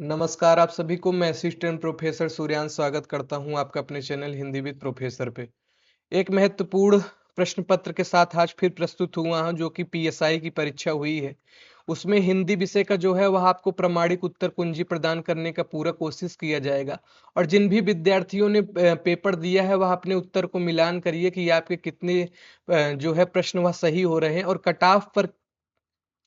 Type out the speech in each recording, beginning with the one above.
नमस्कार आप सभी को। मैं असिस्टेंट प्रोफेसर सूर्यांश स्वागत करता हूं आपका अपने चैनल हिंदी विद प्रोफेसर पे। एक महत्वपूर्ण प्रश्न पत्र के साथ आज फिर प्रस्तुत हुआ हूं जो कि पीएसआई की परीक्षा हुई है। उसमें हिंदी विषय का जो है वह आपको प्रमाणिक उत्तर कुंजी प्रदान करने का पूरा कोशिश किया जाएगा। और जिन भी विद्यार्थियों ने पेपर दिया है वह अपने उत्तर को मिलान करिए कि आपके कितने जो है प्रश्न वह सही हो रहे हैं। और कट ऑफ पर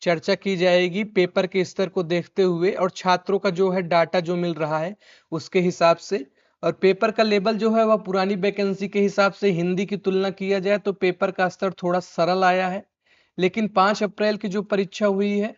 चर्चा की जाएगी पेपर के स्तर को देखते हुए और छात्रों का जो है डाटा जो मिल रहा है उसके हिसाब से। और पेपर का लेवल जो है वह पुरानी वैकेंसी के हिसाब से हिंदी की तुलना किया जाए तो पेपर का स्तर थोड़ा सरल आया है। लेकिन 5 अप्रैल की जो परीक्षा हुई है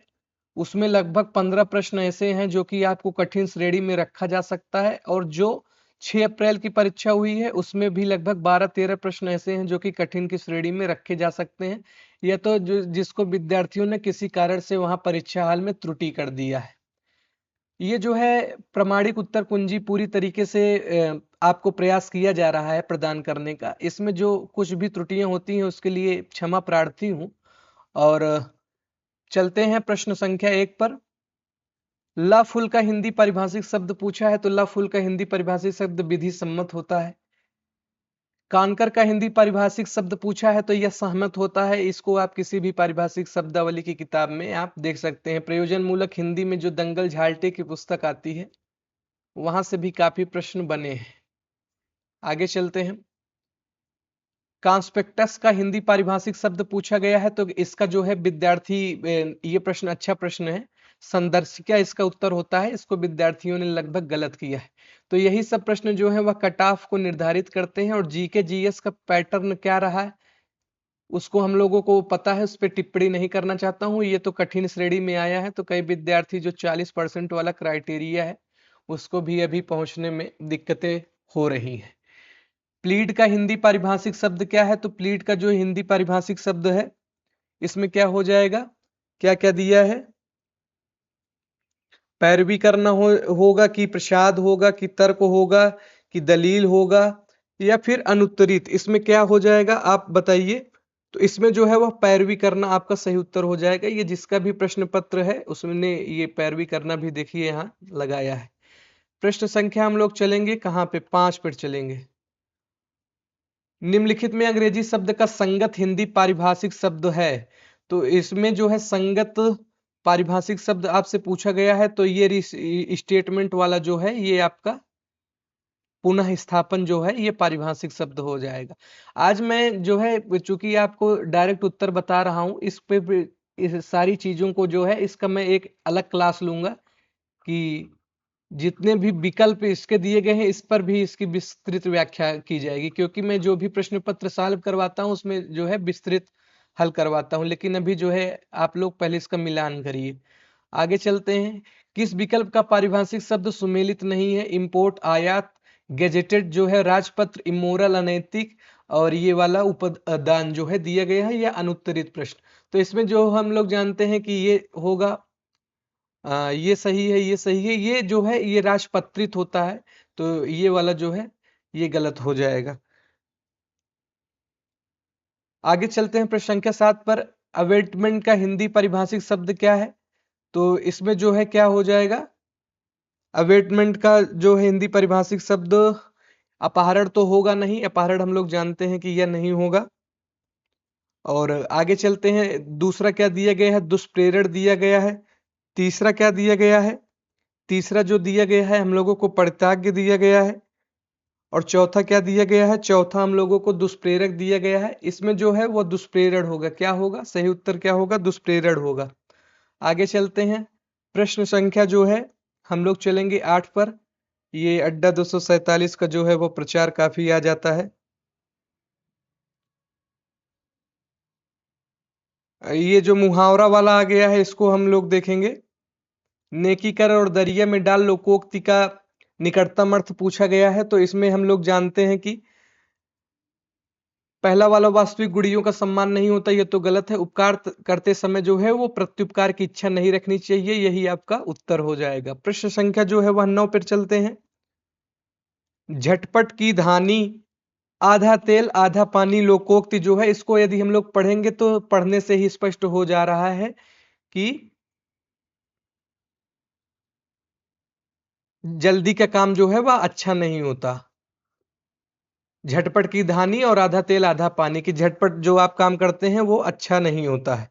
उसमें लगभग 15 प्रश्न ऐसे हैं जो कि आपको कठिन श्रेणी में रखा जा सकता है। और जो 6 अप्रैल की परीक्षा हुई है उसमें भी लगभग 12-13 प्रश्न ऐसे हैं जो कि कठिन की श्रेणी में रखे जा सकते हैं। यह तो जो जिसको विद्यार्थियों ने किसी कारण से वहां परीक्षा हाल में त्रुटि कर दिया है। ये जो है प्रमाणिक उत्तर कुंजी पूरी तरीके से आपको प्रयास किया जा रहा है प्रदान करने का। इसमें जो कुछ भी त्रुटियां होती हैं उसके लिए क्षमा प्रार्थी हूँ। और चलते हैं प्रश्न संख्या 1 पर। ला फुल का हिंदी पारिभाषिक शब्द पूछा है तो ला फुल का हिंदी पारिभाषिक शब्द विधि सम्मत होता है। कानकर का हिंदी पारिभाषिक शब्द पूछा है तो यह सहमत होता है। इसको आप किसी भी पारिभाषिक शब्दावली की किताब में आप देख सकते हैं। प्रयोजन मूलक हिंदी में जो दंगल झाल्टे की पुस्तक आती है वहां से भी काफी प्रश्न बने हैं। आगे चलते हैं। कॉन्स्पेक्टस का हिंदी पारिभाषिक शब्द पूछा गया है तो इसका जो है विद्यार्थी ये प्रश्न अच्छा प्रश्न है। संदर्शिका इसका उत्तर होता है। इसको विद्यार्थियों ने लगभग गलत किया है। तो यही सब प्रश्न जो है वह कट ऑफ को निर्धारित करते हैं। और जीके जीएस का पैटर्न क्या रहा है उसको हम लोगों को पता है, उस पर टिप्पणी नहीं करना चाहता हूँ। ये तो कठिन श्रेणी में आया है तो कई विद्यार्थी जो 40% वाला क्राइटेरिया है उसको भी अभी पहुंचने में दिक्कतें हो रही हैं। प्लीड का हिंदी पारिभाषिक शब्द क्या है तो प्लीड का जो हिंदी पारिभाषिक शब्द है इसमें क्या हो जाएगा, क्या क्या दिया है। पैरवी करना होगा कि प्रसाद होगा कि तर्क होगा कि दलील होगा या फिर अनुत्तरित, इसमें क्या हो जाएगा आप बताइए। तो इसमें जो है वह पैरवी करना आपका सही उत्तर हो जाएगा। ये जिसका भी प्रश्न पत्र है उसने ये पैरवी करना भी देखिए यहाँ लगाया है। प्रश्न संख्या हम लोग चलेंगे कहाँ पे, 5 पर चलेंगे। निम्नलिखित में अंग्रेजी शब्द का संगत हिंदी पारिभाषिक शब्द है तो इसमें जो है संगत पारिभाषिक शब्द आपसे पूछा गया है तो ये स्टेटमेंट वाला जो है ये आपका पुनः स्थापन जो है ये पारिभाषिक शब्द हो जाएगा। आज मैं जो है चूंकि आपको डायरेक्ट उत्तर बता रहा हूं इस पे इस सारी चीजों को जो है इसका मैं एक अलग क्लास लूंगा कि जितने भी विकल्प इसके दिए गए हैं इस पर भी इसकी विस्तृत व्याख्या की जाएगी। क्योंकि मैं जो भी प्रश्न पत्र सॉल्व करवाता हूं उसमें जो है विस्तृत हल करवाता हूं। लेकिन अभी जो है आप लोग पहले इसका मिलान करिए। आगे चलते हैं। किस विकल्प का पारिभाषिक शब्द सुमेलित नहीं है। इंपोर्ट, आयात, गेजेटेड जो है, राजपत्र, इमोरल अनैतिक और ये वाला उपदान जो है दिया गया है या अनुत्तरित प्रश्न। तो इसमें जो हम लोग जानते हैं कि ये होगा ये सही है, ये सही है, ये जो है ये राजपत्रित होता है तो ये वाला जो है ये गलत हो जाएगा। आगे चलते हैं प्रश्न संख्या 7 पर। अवेटमेंट का हिंदी पारिभाषिक शब्द क्या है तो इसमें जो है क्या हो जाएगा। अवेटमेंट का जो है हिंदी पारिभाषिक शब्द अपहरण तो होगा नहीं, अपहरण हम लोग जानते हैं कि यह नहीं होगा। और आगे चलते हैं। दूसरा क्या दिया गया है, दुष्प्रेरण दिया गया है। तीसरा क्या दिया गया है, तीसरा जो दिया गया है हम लोगों को परित्याग्य दिया गया है। और चौथा क्या दिया गया है, चौथा हम लोगों को दुष्प्रेरक दिया गया है। इसमें जो है वो दुष्प्रेरण होगा। क्या होगा सही उत्तर, क्या होगा, दुष्प्रेरण होगा। आगे चलते हैं। प्रश्न संख्या जो है हम लोग चलेंगे 8 पर। ये अड्डा 247 का जो है वो प्रचार काफी आ जाता है। ये जो मुहावरा वाला आ गया है इसको हम लोग देखेंगे। नेकी कर और दरिया में डाल लोकोक्ति का निकटतम अर्थ पूछा गया है तो इसमें हम लोग जानते हैं कि पहला वाला वास्तविक गुणियों का सम्मान नहीं होता, ये तो गलत है। उपकार करते समय जो है वो प्रत्युपकार की इच्छा नहीं रखनी चाहिए, यही आपका उत्तर हो जाएगा। प्रश्न संख्या जो है वह 9 पर चलते हैं। झटपट की धानी आधा तेल आधा पानी लोकोक्ति जो है इसको यदि हम लोग पढ़ेंगे तो पढ़ने से ही स्पष्ट हो जा रहा है कि जल्दी का काम जो है वह अच्छा नहीं होता। झटपट की धानी और आधा तेल आधा पानी, की झटपट जो आप काम करते हैं वो अच्छा नहीं होता है।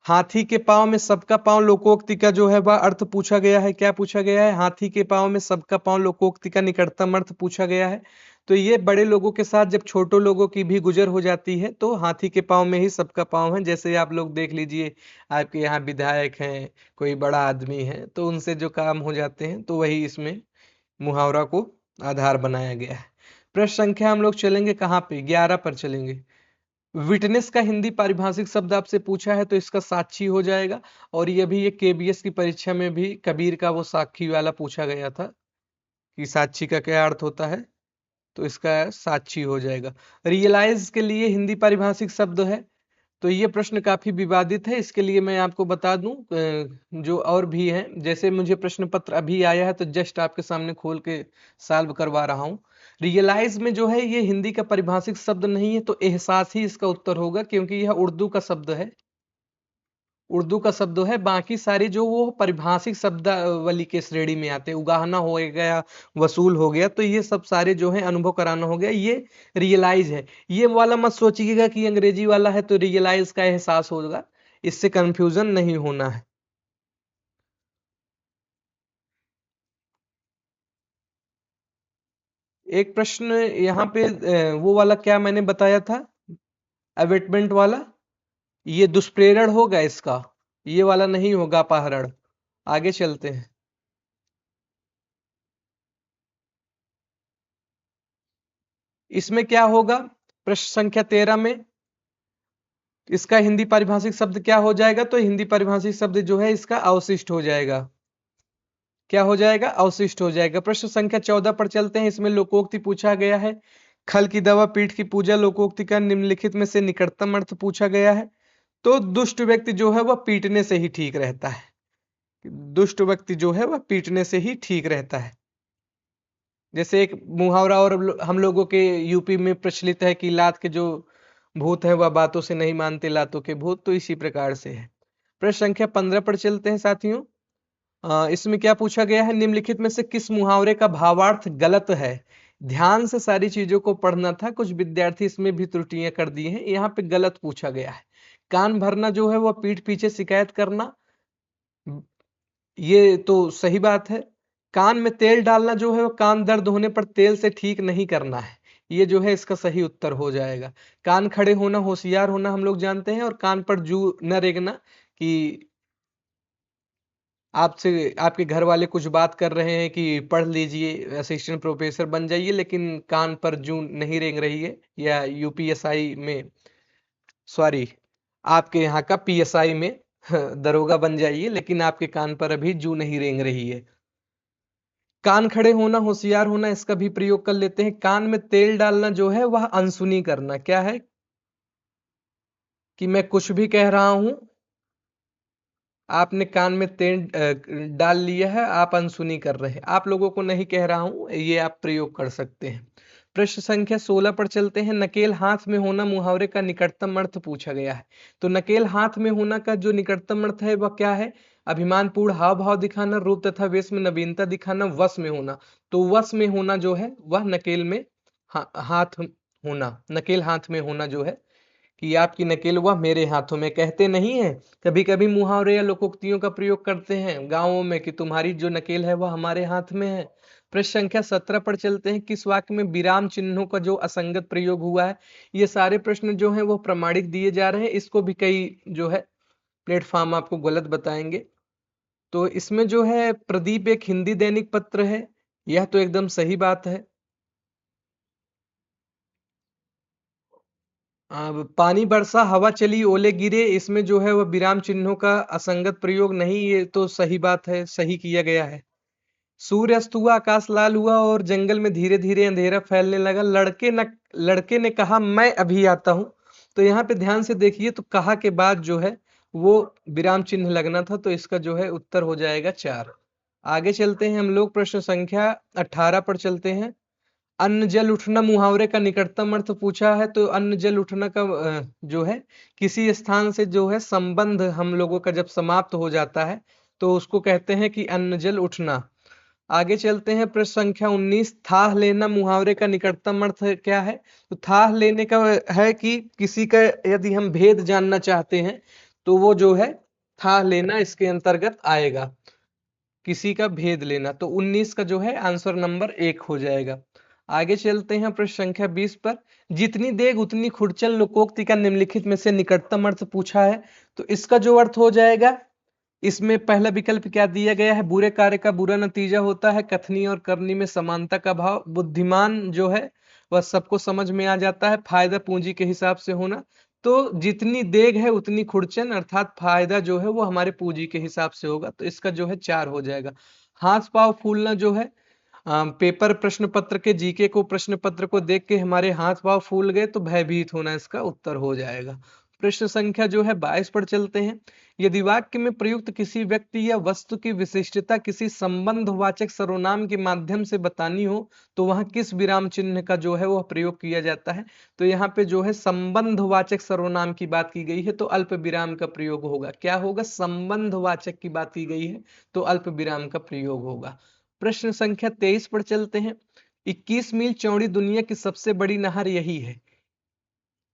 हाथी के पांव में सबका पांव लोकोक्ति का जो है वह अर्थ पूछा गया है। क्या पूछा गया है? हाथी के पांव में सबका पांव लोकोक्ति का निकटतम अर्थ पूछा गया है। तो ये बड़े लोगों के साथ जब छोटो लोगों की भी गुजर हो जाती है तो हाथी के पांव में ही सबका पांव है। जैसे आप लोग देख लीजिए, आपके यहाँ विधायक हैं, कोई बड़ा आदमी है, तो उनसे जो काम हो जाते हैं, तो वही इसमें मुहावरा को आधार बनाया गया है। प्रश्न संख्या हम लोग चलेंगे कहाँ पे? 11 पर चलेंगे। विटनेस का हिंदी पारिभाषिक शब्द आपसे पूछा है तो इसका साक्षी हो जाएगा। और ये भी, ये केबीएस की परीक्षा में भी कबीर का वो साक्षी वाला पूछा गया था कि साक्षी का क्या अर्थ होता है, तो इसका साक्षी हो जाएगा। रियलाइज के लिए हिंदी पारिभाषिक शब्द है, तो ये प्रश्न काफी विवादित है। इसके लिए मैं आपको बता दूं, जो और भी हैं, जैसे मुझे प्रश्न पत्र अभी आया है तो जस्ट आपके सामने खोल के सॉल्व करवा रहा हूं। रियलाइज में जो है ये हिंदी का पारिभाषिक शब्द नहीं है, तो एहसास ही इसका उत्तर होगा, क्योंकि यह उर्दू का शब्द है। उर्दू का शब्द है। बाकी सारे जो वो पारिभाषिक शब्दावली के श्रेणी में आते हैं, उगाहना हो गया, वसूल हो गया, तो ये सब सारे जो है अनुभव कराना हो गया, ये रियलाइज है। ये वाला मत सोचिएगा कि अंग्रेजी वाला है तो रियलाइज का एहसास होगा, इससे कंफ्यूजन नहीं होना है। एक प्रश्न यहाँ पे वो वाला क्या मैंने बताया था, अवेटमेंट वाला, ये दुष्प्रेरण होगा इसका, ये वाला नहीं होगा अपहरण। आगे चलते हैं। इसमें क्या होगा? प्रश्न संख्या 13 में इसका हिंदी पारिभाषिक शब्द क्या हो जाएगा? तो हिंदी पारिभाषिक शब्द जो है इसका अवशिष्ट हो जाएगा। क्या हो जाएगा? अवशिष्ट हो जाएगा। प्रश्न संख्या 14 पर चलते हैं। इसमें लोकोक्ति पूछा गया है। खल की दवा पीठ की पूजा लोकोक्ति का निम्नलिखित में से निकटतम अर्थ पूछा गया है। तो दुष्ट व्यक्ति जो है वह पीटने से ही ठीक रहता है। दुष्ट व्यक्ति जो है वह पीटने से ही ठीक रहता है। जैसे एक मुहावरा और हम लोगों के यूपी में प्रचलित है कि लात के जो भूत है वह बातों से नहीं मानते लातों के भूत, तो इसी प्रकार से है। प्रश्न संख्या 15 पर चलते हैं साथियों। इसमें क्या पूछा गया है? निम्नलिखित में से किस मुहावरे का भावार्थ गलत है? ध्यान से सारी चीजों को पढ़ना था, कुछ विद्यार्थी इसमें भी त्रुटियां कर दी हैं। यहाँ पे गलत पूछा गया है। कान भरना जो है वह पीठ पीछे शिकायत करना, ये तो सही बात है। कान में तेल डालना जो है वो कान दर्द होने पर तेल से ठीक नहीं करना है, ये जो है इसका सही उत्तर हो जाएगा। कान खड़े होना होशियार होना हम लोग जानते हैं, और कान पर जू न रेंगना, कि आपसे आपके घर वाले कुछ बात कर रहे हैं कि पढ़ लीजिए, असिस्टेंट प्रोफेसर बन जाइए, लेकिन कान पर जू नहीं रेंग रही है। या यूपीएसआई में, सॉरी, आपके यहाँ का पीएसआई में दरोगा बन जाइए, लेकिन आपके कान पर अभी जू नहीं रेंग रही है। कान खड़े होना होशियार होना, इसका भी प्रयोग कर लेते हैं। कान में तेल डालना जो है वह अनसुनी करना। क्या है? कि मैं कुछ भी कह रहा हूं, आपने कान में तेल डाल लिया है, आप अनसुनी कर रहे हैं। आप लोगों को नहीं कह रहा हूं, ये आप प्रयोग कर सकते हैं। प्रश्न संख्या 16 पर चलते हैं। नकेल हाथ में होना मुहावरे का निकटतम अर्थ पूछा गया है। तो नकेल हाथ में होना का जो निकटतम अर्थ है वह क्या है? अभिमानपूर्ण हाव भाव दिखाना, रूप तथा वेश में नवीनता दिखाना, वश में होना। तो वश में होना जो है वह नकेल में हाथ होना, नकेल हाथ में होना जो है, कि आपकी नकेल वह मेरे हाथों में। कहते नहीं है, कभी कभी मुहावरे या लोकोक्तियों का प्रयोग करते हैं गांवों में कि तुम्हारी जो नकेल है वह हमारे हाथ में है। प्रश्न संख्या 17 पर चलते हैं। किस वाक्य में विराम चिन्हों का जो असंगत प्रयोग हुआ है? ये सारे प्रश्न जो हैं वो प्रमाणिक दिए जा रहे हैं। इसको भी कई जो है प्लेटफॉर्म आपको गलत बताएंगे। तो इसमें जो है प्रदीप एक हिंदी दैनिक पत्र है, यह तो एकदम सही बात है। अब पानी बरसा हवा चली ओले गिरे, इसमें जो है वह विराम चिन्हों का असंगत प्रयोग नहीं, ये तो सही बात है, सही किया गया है। सूर्य अस्त हुआ, आकाश लाल हुआ और जंगल में धीरे धीरे अंधेरा फैलने लगा। लड़के ने कहा मैं अभी आता हूं। तो यहाँ पे ध्यान से देखिए, तो कहा के बाद जो है वो विराम चिन्ह लगना था, तो इसका जो है उत्तर हो जाएगा 4। आगे चलते हैं हम लोग। प्रश्न संख्या 18 पर चलते हैं। अन्न जल उठना मुहावरे का निकटतम अर्थ पूछा है। तो अन्न जल उठना का जो है किसी स्थान से जो है संबंध हम लोगों का जब समाप्त हो जाता है तो उसको कहते हैं कि अन्न जल उठना। आगे चलते हैं, प्रश्न संख्या 19। थाह लेना मुहावरे का निकटतम अर्थ क्या है? तो थाह लेने का है कि किसी का यदि हम भेद जानना चाहते हैं तो वो जो है थाह लेना इसके अंतर्गत आएगा, किसी का भेद लेना। तो 19 का जो है आंसर नंबर 1 हो जाएगा। आगे चलते हैं प्रश्न संख्या 20 पर। जितनी देग उतनी खुरचन लोकोक्ति का निम्नलिखित में से निकटतम अर्थ पूछा है। तो इसका जो अर्थ हो जाएगा, इसमें पहला विकल्प क्या दिया गया है? बुरे कार्य का बुरा नतीजा होता है, कथनी और करनी में समानता का भाव, बुद्धिमान जो है वह सबको समझ में आ जाता है, फायदा पूंजी के हिसाब से होना। तो जितनी देग है उतनी खुरचन, अर्थात फायदा जो है वो हमारे पूंजी के हिसाब से होगा। तो इसका जो है 4 हो जाएगा। हाथ पांव फूलना जो है, पेपर प्रश्न पत्र के जीके को प्रश्न पत्र को देख के हमारे हाथ पांव फूल गए तो भयभीत होना इसका उत्तर हो जाएगा। प्रश्न संख्या जो है 22 पर चलते हैं। यदि वाक्य में प्रयुक्त किसी व्यक्ति या वस्तु की विशिष्टता किसी संबंधवाचक सर्वनाम के माध्यम से बतानी हो तो वहां किस विराम चिन्ह का जो है वह प्रयोग किया जाता है? तो यहाँ पे जो है संबंधवाचक सर्वनाम की बात की गई है तो अल्प विराम का प्रयोग होगा। क्या होगा? संबंधवाचक की बात की गई है तो अल्प विराम का प्रयोग होगा। प्रश्न संख्या 23 पर चलते हैं। 21 मील चौड़ी दुनिया की सबसे बड़ी नहर यही है।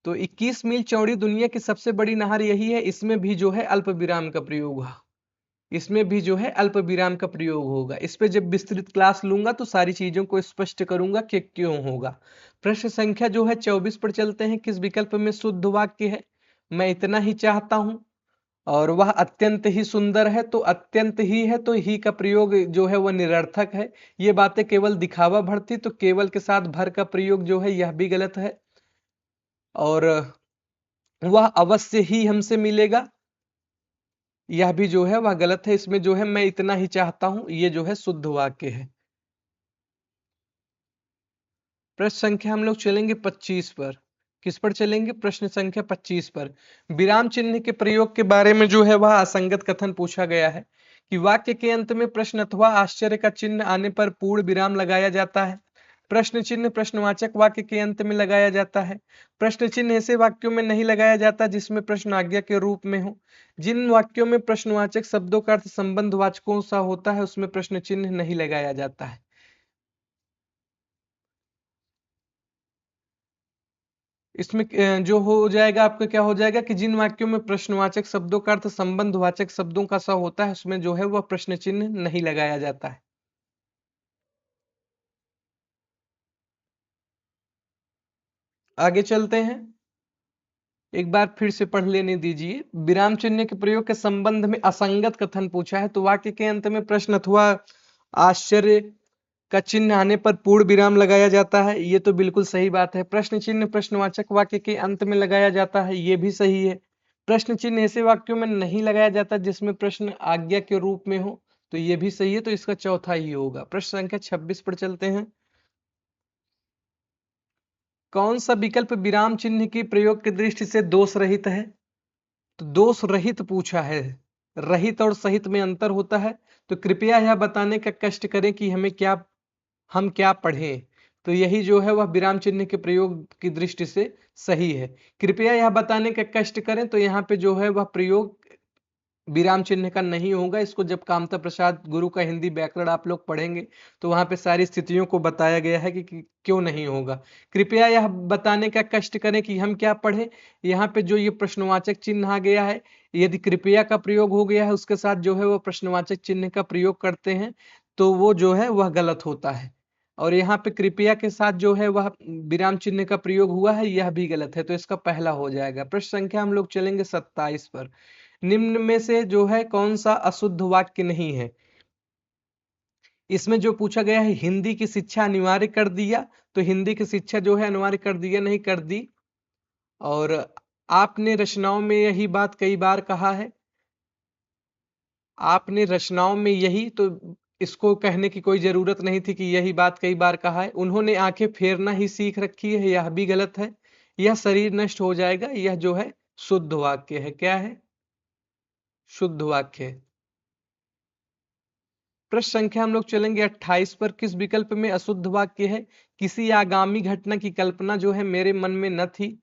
तो 21 मील चौड़ी दुनिया की सबसे बड़ी नहर यही है, इसमें भी जो है अल्प विराम का प्रयोग होगा। इसमें भी जो है अल्प विराम का प्रयोग होगा। इस पे जब विस्तृत क्लास लूंगा तो सारी चीजों को स्पष्ट करूंगा कि क्यों होगा। प्रश्न संख्या जो है 24 पर चलते हैं। किस विकल्प में शुद्ध वाक्य है? मैं इतना ही चाहता हूं और वह अत्यंत ही सुंदर है। तो अत्यंत ही है तो ही का प्रयोग जो है वह निरर्थक है। ये बातें केवल दिखावा भरती, तो केवल के साथ भर का प्रयोग जो है यह भी गलत है। और वह अवश्य ही हमसे मिलेगा, यह भी जो है वह गलत है। इसमें जो है मैं इतना ही चाहता हूं, ये जो है शुद्ध वाक्य है। प्रश्न संख्या हम लोग चलेंगे 25 पर। किस पर चलेंगे? प्रश्न संख्या 25 पर। विराम चिन्ह के प्रयोग के बारे में जो है वह असंगत कथन पूछा गया है कि वाक्य के अंत में प्रश्न अथवा आश्चर्य का चिन्ह आने पर पूर्ण विराम लगाया जाता है। प्रश्न चिन्ह प्रश्नवाचक वाक्य के अंत में लगाया जाता है। प्रश्न चिन्ह ऐसे वाक्यों में नहीं लगाया जाता जिसमें प्रश्न आज्ञा के रूप में हो। जिन वाक्यों में प्रश्नवाचक शब्दों का अर्थ संबंधवाचकों सा होता है उसमें प्रश्न चिन्ह नहीं लगाया जाता है। इसमें जो हो जाएगा आपका, क्या हो जाएगा कि जिन वाक्यों में प्रश्नवाचक शब्दों का अर्थ संबंधवाचक शब्दों का सा होता है उसमें जो है वह प्रश्न चिन्ह नहीं लगाया जाता है। आगे चलते हैं, एक बार फिर से पढ़ लेने दीजिए। विराम चिन्ह के प्रयोग के संबंध में असंगत कथन पूछा है तो वाक्य के अंत में प्रश्न अथवा आश्चर्य का चिन्ह आने पर पूर्ण विराम लगाया जाता है, ये तो बिल्कुल सही बात है। प्रश्न चिन्ह प्रश्नवाचक वाक्य के अंत में लगाया जाता है, ये भी सही है। प्रश्न चिन्ह ऐसे वाक्यों में नहीं लगाया जाता जिसमें प्रश्न आज्ञा के रूप में हो, तो ये भी सही है। तो इसका चौथा ही होगा। प्रश्न संख्या 26 पर चलते हैं। कौन सा विकल्प विराम चिन्ह के प्रयोग की दृष्टि से दोष रहित है? तो दोष रहित पूछा है। रहित और सहित में अंतर होता है। तो कृपया यह बताने का कष्ट करें कि हम क्या पढ़ें। तो यही जो है वह विराम चिन्ह के प्रयोग की दृष्टि से सही है। कृपया यह बताने का कष्ट करें, तो यहाँ पे जो है वह प्रयोग विराम चिन्ह का नहीं होगा। इसको जब कामता प्रसाद गुरु का हिंदी व्याकरण आप लोग पढ़ेंगे तो वहां पे सारी स्थितियों को बताया गया है कि क्यों नहीं होगा। कृपया यह बताने का कष्ट करें कि हम क्या पढ़ें। यहाँ पे जो ये प्रश्नवाचक चिन्ह आ गया है, यदि कृपया का प्रयोग हो गया है उसके साथ जो है वह प्रश्नवाचक चिन्ह का प्रयोग करते हैं तो वो जो है वह गलत होता है। और यहाँ पे कृपया के साथ जो है वह विराम चिन्ह का प्रयोग हुआ है, यह भी गलत है। तो इसका पहला हो जाएगा। प्रश्न संख्या हम लोग चलेंगे 27 पर। निम्न में से जो है कौन सा अशुद्ध वाक्य नहीं है? इसमें जो पूछा गया है हिंदी की शिक्षा अनिवार्य कर दिया, तो हिंदी की शिक्षा जो है अनिवार्य कर दिया नहीं कर दी। और आपने रचनाओं में यही बात कई बार कहा है। आपने रचनाओं में यही, तो इसको कहने की कोई जरूरत नहीं थी कि यही बात कई बार कहा है। उन्होंने आंखें फेरना ही सीख रखी है, यह भी गलत है। यह शरीर नष्ट हो जाएगा, यह जो है शुद्ध वाक्य है। क्या है? शुद्ध वाक्य है। प्रश्न संख्या हम लोग चलेंगे 28 पर। किस विकल्प में अशुद्ध वाक्य है? किसी आगामी घटना की कल्पना जो है मेरे मन में न थी,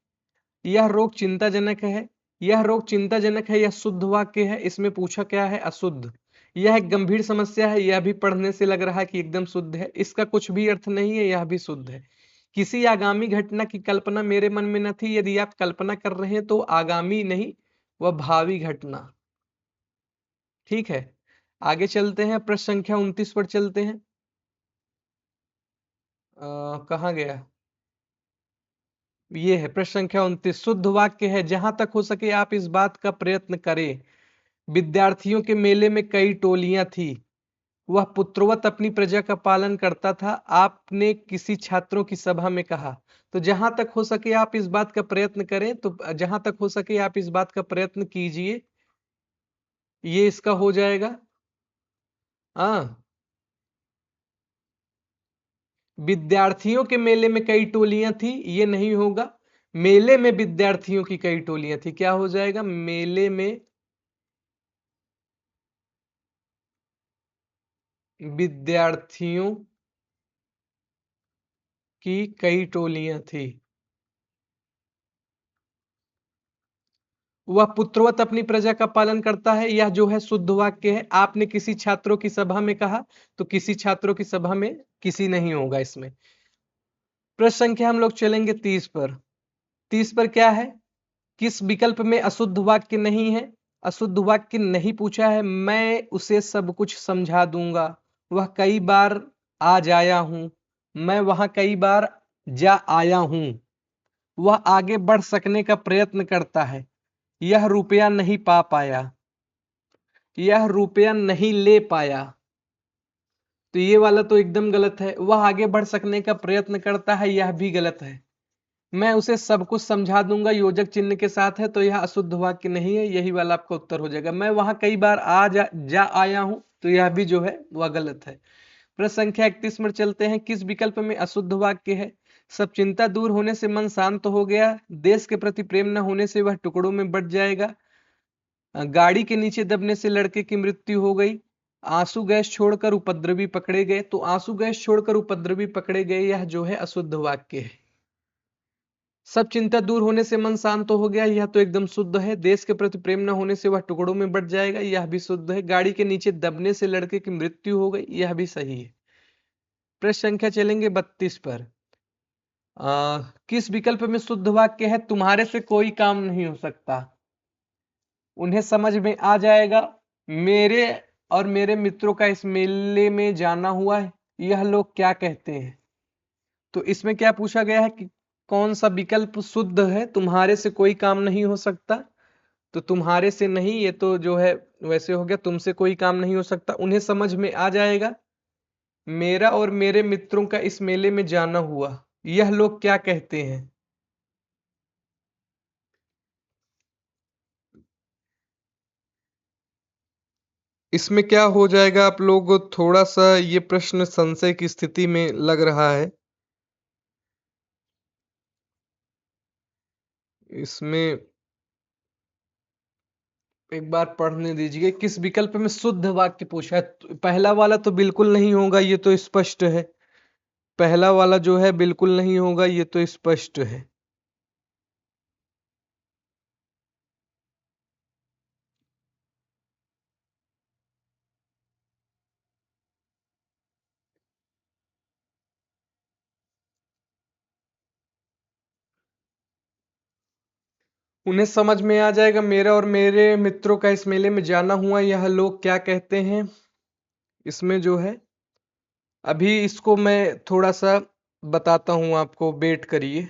यह रोग चिंताजनक है। यह रोग चिंताजनक है, यह शुद्ध वाक्य है। इसमें पूछा क्या है? अशुद्ध। यह एक गंभीर समस्या है, यह भी पढ़ने से लग रहा है कि एकदम शुद्ध है। इसका कुछ भी अर्थ नहीं है, यह भी शुद्ध है। किसी आगामी घटना की कल्पना मेरे मन में न थी। यदि आप कल्पना कर रहे हैं तो आगामी नहीं, वह भावी घटना। ठीक है, आगे चलते हैं, प्रश्न संख्या 29 पर चलते हैं। कहाँ गया? ये है प्रश्न संख्या 29। शुद्ध वाक्य है, जहां तक हो सके आप इस बात का प्रयत्न करें। विद्यार्थियों के मेले में कई टोलियां थी, वह पुत्रवत अपनी प्रजा का पालन करता था, आपने किसी छात्रों की सभा में कहा। तो जहां तक हो सके आप इस बात का प्रयत्न करें, तो जहां तक हो सके आप इस बात का प्रयत्न कीजिए, ये इसका हो जाएगा। हाँ, विद्यार्थियों के मेले में कई टोलियां थी, ये नहीं होगा। मेले में विद्यार्थियों की कई टोलियां थी, क्या हो जाएगा? मेले में विद्यार्थियों की कई टोलियां थी, वह पुत्रवत अपनी प्रजा का पालन करता है, यह जो है शुद्ध वाक्य है। आपने किसी छात्रों की सभा में कहा, तो किसी छात्रों की सभा में किसी नहीं होगा इसमें। प्रश्न संख्या हम लोग चलेंगे 30 पर। 30 पर क्या है? किस विकल्प में अशुद्ध वाक्य नहीं है? अशुद्ध वाक्य नहीं पूछा है। मैं उसे सब कुछ समझा दूंगा, वह कई बार आ जाया हूं, मैं वहां कई बार जा आया हूं, वह आगे बढ़ सकने का प्रयत्न करता है, यह रुपया नहीं पा पाया, यह रुपया नहीं ले पाया। तो ये वाला तो एकदम गलत है। वह आगे बढ़ सकने का प्रयत्न करता है, यह भी गलत है। मैं उसे सब कुछ समझा दूंगा योजक चिन्ह के साथ है, तो यह अशुद्ध वाक्य नहीं है, यही वाला आपका उत्तर हो जाएगा। मैं वहां कई बार जा आया हूं, तो यह भी जो है वह गलत है। प्रश्न संख्या 31 में चलते हैं। किस विकल्प में अशुद्ध वाक्य है? सब चिंता दूर होने से मन शांत हो गया, देश के प्रति प्रेम न होने से वह टुकड़ों में बट जाएगा, गाड़ी के नीचे दबने से लड़के की मृत्यु हो गई, आंसू गैस छोड़कर उपद्रवी पकड़े गए। तो आंसू गैस छोड़कर उपद्रवी पकड़े गए, यह जो है अशुद्ध वाक्य है। सब चिंता दूर होने से मन शांत हो गया, यह तो एकदम शुद्ध है। देश के प्रति प्रेम न होने से वह टुकड़ों में बट जाएगा, यह भी शुद्ध है। गाड़ी के नीचे दबने से लड़के की मृत्यु हो गई, यह भी सही है। प्रश्न संख्या चलेंगे 32 पर। किस विकल्प में शुद्ध वाक्य है? तुम्हारे से कोई काम नहीं हो सकता, उन्हें समझ में आ जाएगा, मेरे और मेरे मित्रों का इस मेले में जाना हुआ है, यह लोग क्या कहते हैं। तो इसमें क्या पूछा गया है कि कौन सा विकल्प शुद्ध है? तुम्हारे से कोई काम नहीं हो सकता, तो तुम्हारे से नहीं, ये तो जो है वैसे हो गया, तुमसे कोई काम नहीं हो सकता, उन्हें समझ में आ जाएगा, मेरा और मेरे मित्रों का इस मेले में जाना हुआ, यह लोग क्या कहते हैं। इसमें क्या हो जाएगा? आप लोग थोड़ा सा, ये प्रश्न संशय की स्थिति में लग रहा है, इसमें एक बार पढ़ने दीजिए। किस विकल्प में शुद्ध वाक्य पूछा है? पहला वाला तो बिल्कुल नहीं होगा, ये तो स्पष्ट है। पहला वाला जो है बिल्कुल नहीं होगा, ये तो स्पष्ट है। उन्हें समझ में आ जाएगा, मेरा और मेरे मित्रों का इस मेले में जाना हुआ, यह लोग क्या कहते हैं। इसमें जो है अभी इसको मैं थोड़ा सा बताता हूं आपको, वेट करिए,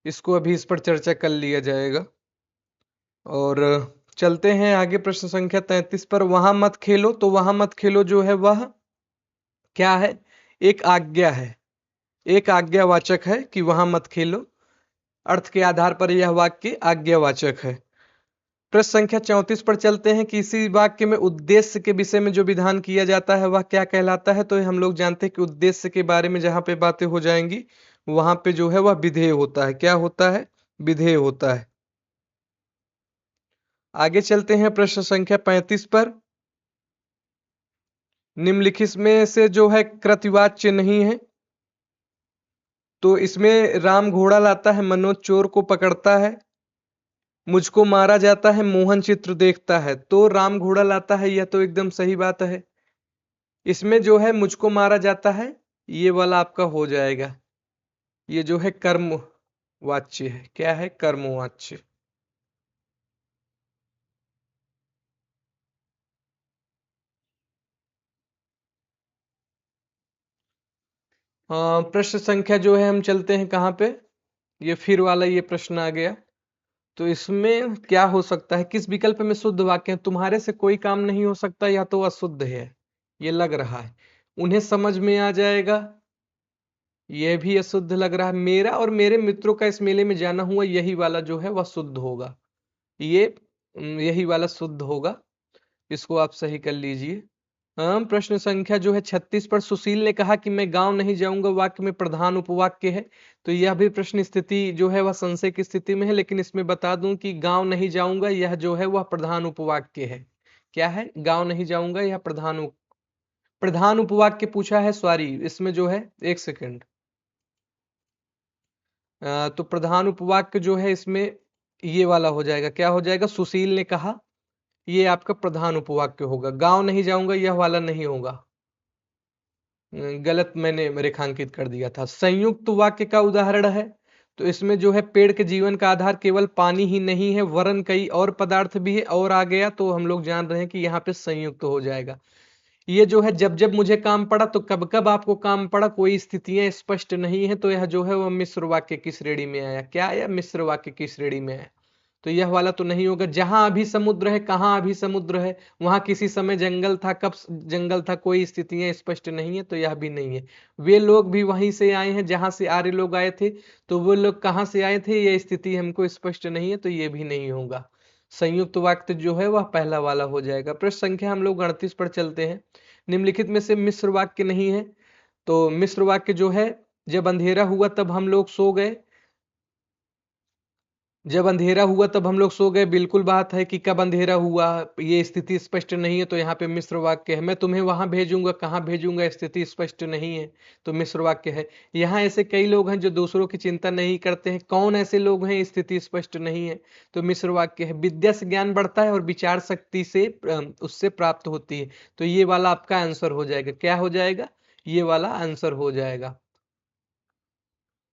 इसको अभी इस पर चर्चा कर लिया जाएगा। और चलते हैं आगे प्रश्न संख्या 33 पर। वहां मत खेलो, तो वहां मत खेलो जो है वह क्या है? एक आज्ञा है, एक आज्ञावाचक है कि वहां मत खेलो। अर्थ के आधार पर यह वाक्य आज्ञावाचक है। प्रश्न संख्या 34 पर चलते हैं कि इसी वाक्य में उद्देश्य के विषय में जो विधान किया जाता है वह क्या कहलाता है? तो हम लोग जानते हैं कि उद्देश्य के बारे में जहां पे बातें हो जाएंगी, वहां पे जो है वह विधेय होता है। क्या होता है? विधेय होता है। आगे चलते हैं प्रश्न संख्या 35 पर। निम्नलिखित में से जो है कृतवाच्य नहीं है, तो इसमें राम घोड़ा लाता है, मनोज चोर को पकड़ता है, मुझको मारा जाता है मोहन चित्र देखता है तो राम घोड़ा लाता है, यह तो एकदम सही बात है। इसमें जो है मुझको मारा जाता है, ये वाला आपका हो जाएगा। ये जो है कर्म वाच्य है। क्या है? कर्मवाच्य। प्रश्न संख्या जो है हम चलते हैं कहाँ पे? ये फिर वाला ये प्रश्न आ गया। तो इसमें क्या हो सकता है? किस विकल्प में शुद्ध वाक्य है? तुम्हारे से कोई काम नहीं हो सकता, या तो अशुद्ध है, ये लग रहा है। उन्हें समझ में आ जाएगा, यह भी अशुद्ध लग रहा है। मेरा और मेरे मित्रों का इस मेले में जाना हुआ, यही वाला जो है वह शुद्ध होगा। ये यही वाला शुद्ध होगा। इसको आप सही कर लीजिए। प्रश्न संख्या जो है 36 पर, सुशील ने कहा कि मैं गांव नहीं जाऊंगा, वाक्य में प्रधान उपवाक्य है। तो यह भी प्रश्न स्थिति जो है वह संशय की स्थिति में है, लेकिन इसमें बता दूं कि गांव नहीं जाऊंगा यह जो है वह प्रधान उपवाक्य है। क्या है? गांव नहीं जाऊंगा यह प्रधान उपवाक्य पूछा है। सॉरी, इसमें जो है एक सेकंड। तो प्रधान उपवाक्य जो है इसमें ये वाला हो जाएगा। क्या हो जाएगा? सुशील ने कहा, ये आपका प्रधान उपवाक्य होगा। गांव नहीं जाऊंगा यह वाला नहीं होगा। गलत मैंने रेखांकित कर दिया था। संयुक्त वाक्य का उदाहरण है, तो इसमें जो है पेड़ के जीवन का आधार केवल पानी ही नहीं है, वरन कई और पदार्थ भी है। और आ गया तो हम लोग जान रहे हैं कि यहाँ पे संयुक्त हो जाएगा। ये जो है जब जब मुझे काम पड़ा, तो कब कब आपको काम पड़ा, कोई स्थितियां स्पष्ट नहीं है, तो यह जो है वह मिश्र वाक्य की श्रेणी में आया। क्या आया? मिश्र वाक्य की श्रेणी में आया। तो यह वाला तो नहीं होगा। जहां अभी समुद्र है, कहाँ अभी समुद्र है, वहां किसी समय जंगल था, कब जंगल था, कोई स्थितियां स्पष्ट नहीं है, तो यह भी नहीं है। वे लोग भी वहीं से आए हैं जहां से आर्य लोग आए थे, तो वो लोग कहाँ से आए थे, यह स्थिति हमको स्पष्ट नहीं है, तो ये भी नहीं होगा। संयुक्त वाक्य जो है वह पहला वाला हो जाएगा। प्रश्न संख्या हम लोग 38 पर चलते हैं। निम्नलिखित में से मिश्र वाक्य नहीं है। तो मिश्र वाक्य जो है, जब अंधेरा हुआ तब हम लोग सो गए। जब अंधेरा हुआ तब हम लोग सो गए, बिल्कुल बात है कि कब अंधेरा हुआ, ये स्थिति स्पष्ट नहीं है, तो यहाँ पे मिश्र वाक्य है। मैं तुम्हें वहां भेजूंगा, कहाँ भेजूंगा, स्थिति स्पष्ट नहीं है, तो मिश्र वाक्य है। यहाँ ऐसे कई लोग हैं जो दूसरों की चिंता नहीं करते हैं। कौन ऐसे लोग हैं? स्थिति स्पष्ट नहीं है, तो मिश्र वाक्य है। विद्या से ज्ञान बढ़ता है और विचार शक्ति से उससे प्राप्त होती है, तो ये वाला आपका आंसर हो जाएगा। क्या हो जाएगा? ये वाला आंसर हो जाएगा।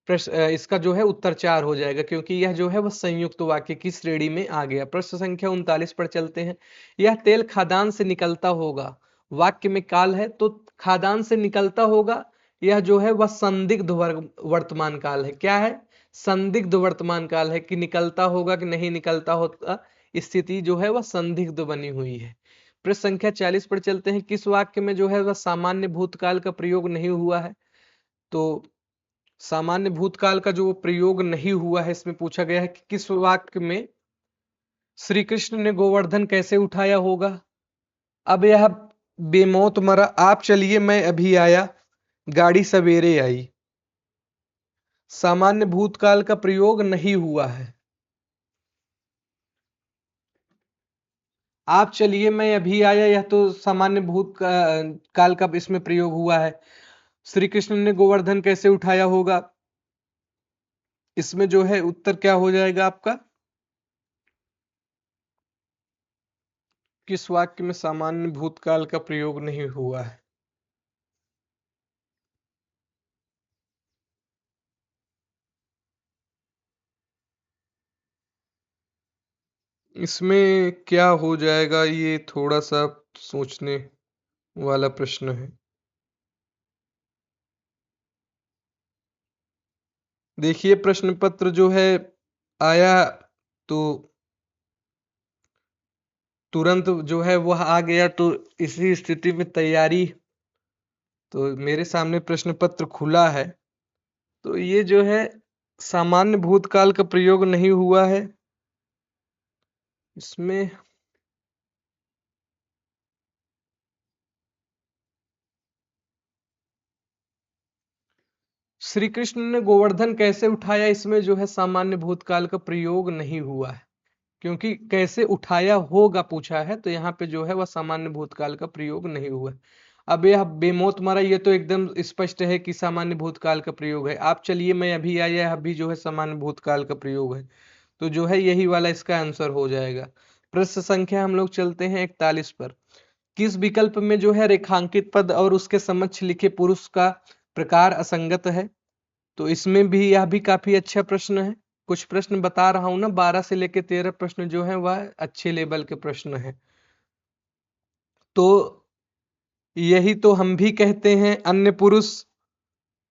प्रश्न इसका जो है उत्तर 4 हो जाएगा, क्योंकि यह जो है वह संयुक्त वाक्य की श्रेणी में आ गया। प्रश्न संख्या 39 पर चलते हैं। यह तेल खादान से निकलता होगा, वाक्य में काल है, तो खादान से निकलता होगा, यह जो है वह संदिग्ध वर्तमान काल है। क्या है? संदिग्ध वर्तमान काल है, कि निकलता होगा कि नहीं निकलता होगा, स्थिति जो है वह संदिग्ध बनी हुई है। प्रश्न संख्या 40 पर चलते हैं। किस वाक्य में जो है वह सामान्य भूतकाल का प्रयोग नहीं हुआ है? तो सामान्य भूतकाल का जो प्रयोग नहीं हुआ है, इसमें पूछा गया है कि किस वाक्य में श्री कृष्ण ने गोवर्धन कैसे उठाया होगा। अब यह बेमौत मरा, आप चलिए मैं अभी आया, गाड़ी सवेरे आई। सामान्य भूतकाल का प्रयोग नहीं हुआ है। आप चलिए मैं अभी आया, यह तो सामान्य काल का इसमें प्रयोग हुआ है। श्री कृष्ण ने गोवर्धन कैसे उठाया होगा, इसमें जो है उत्तर क्या हो जाएगा आपका? किस वाक्य में सामान्य भूतकाल का प्रयोग नहीं हुआ है? इसमें क्या हो जाएगा, ये थोड़ा सा सोचने वाला प्रश्न है। देखिए, प्रश्न पत्र जो है आया, तो तुरंत जो है वह आ गया, तो इसी स्थिति में तैयारी, तो मेरे सामने प्रश्न पत्र खुला है, तो ये जो है सामान्य भूतकाल का प्रयोग नहीं हुआ है इसमें। श्री कृष्ण ने गोवर्धन कैसे उठाया, इसमें जो है सामान्य भूतकाल का प्रयोग नहीं हुआ है, क्योंकि कैसे उठाया होगा पूछा है, तो यहाँ पे जो है वह सामान्य भूतकाल का प्रयोग नहीं हुआ है। अब यह बेमौत मरा, ये तो एकदम स्पष्ट है कि सामान्य भूतकाल का प्रयोग है। आप चलिए मैं अभी आया, अभी जो है सामान्य भूतकाल का प्रयोग है, तो जो है यही वाला इसका आंसर हो जाएगा। प्रश्न संख्या हम लोग चलते हैं 41 पर। किस विकल्प में जो है रेखांकित पद और उसके समक्ष लिखे पुरुष का प्रकार असंगत है? तो इसमें भी यह भी काफी अच्छा प्रश्न है। कुछ प्रश्न बता रहा हूं ना, 12 से लेकर 13 प्रश्न जो है वह अच्छे लेवल के प्रश्न है। तो यही तो हम भी कहते हैं अन्य पुरुष,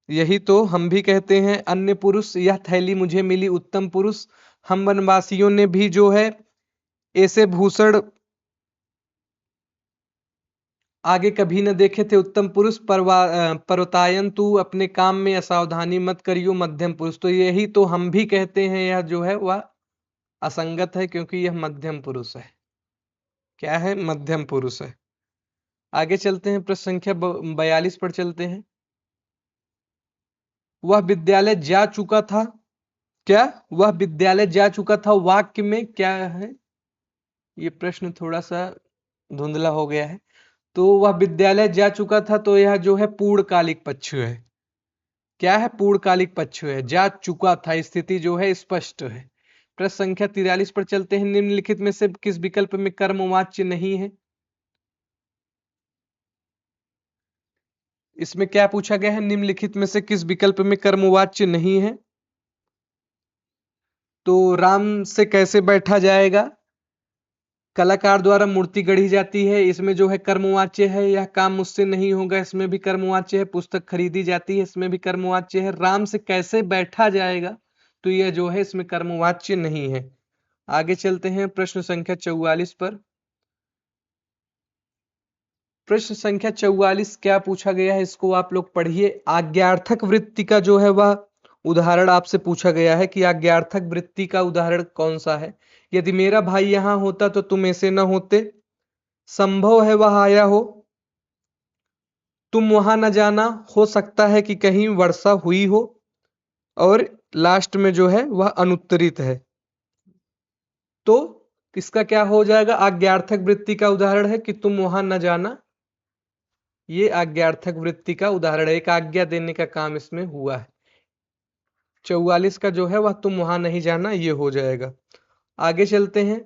यही तो हम भी कहते हैं अन्य पुरुष, यह थैली मुझे मिली उत्तम पुरुष। हम वनवासियों ने भी जो है ऐसे भूषण आगे कभी न देखे थे उत्तम पुरुष। परवतायन तू अपने काम में असावधानी मत करियो मध्यम पुरुष। तो यही तो हम भी कहते हैं यह जो है वह असंगत है, क्योंकि यह मध्यम पुरुष है। क्या है? मध्यम पुरुष है। आगे चलते हैं, प्रश्न संख्या 42 पर चलते हैं। वह विद्यालय जा चुका था, क्या वह विद्यालय जा चुका था वाक्य में क्या है? ये प्रश्न थोड़ा सा धुंधला हो गया है। तो वह विद्यालय जा चुका था, तो यह जो है पूर्णकालिक पक्ष है। क्या है? पूर्णकालिक पक्ष है। जा चुका था स्थिति जो है स्पष्ट है। प्रश्न संख्या 43 पर चलते हैं। निम्नलिखित में से किस विकल्प में कर्मवाच्य नहीं है? इसमें क्या पूछा गया है? निम्नलिखित में से किस विकल्प में कर्मवाच्य नहीं है? तो राम से कैसे बैठा जाएगा, कलाकार द्वारा मूर्ति गढ़ी जाती है, इसमें जो है कर्मवाच्य है। यह काम मुझसे नहीं होगा, इसमें भी कर्मवाच्य है। पुस्तक खरीदी जाती है, इसमें भी कर्मवाच्य है। राम से कैसे बैठा जाएगा, तो यह जो है इसमें कर्मवाच्य नहीं है। आगे चलते हैं प्रश्न संख्या 44 पर। प्रश्न संख्या 44 क्या पूछा गया है, इसको आप लोग पढ़िए। आज्ञार्थक वृत्ति का जो है वह उदाहरण आपसे पूछा गया है कि आज्ञार्थक वृत्ति का उदाहरण कौन सा है। यदि मेरा भाई यहां होता तो तुम ऐसे न होते, संभव है वह आया हो, तुम वहां न जाना, हो सकता है कि कहीं वर्षा हुई हो, और लास्ट में जो है वह अनुत्तरित है। तो किसका क्या हो जाएगा? आज्ञार्थक वृत्ति का उदाहरण है कि तुम वहां न जाना। ये आज्ञार्थक वृत्ति का उदाहरण है, एक आज्ञा देने का काम इसमें हुआ है। 44 का जो है वह तुम वहां नहीं जाना, ये हो जाएगा। आगे चलते हैं।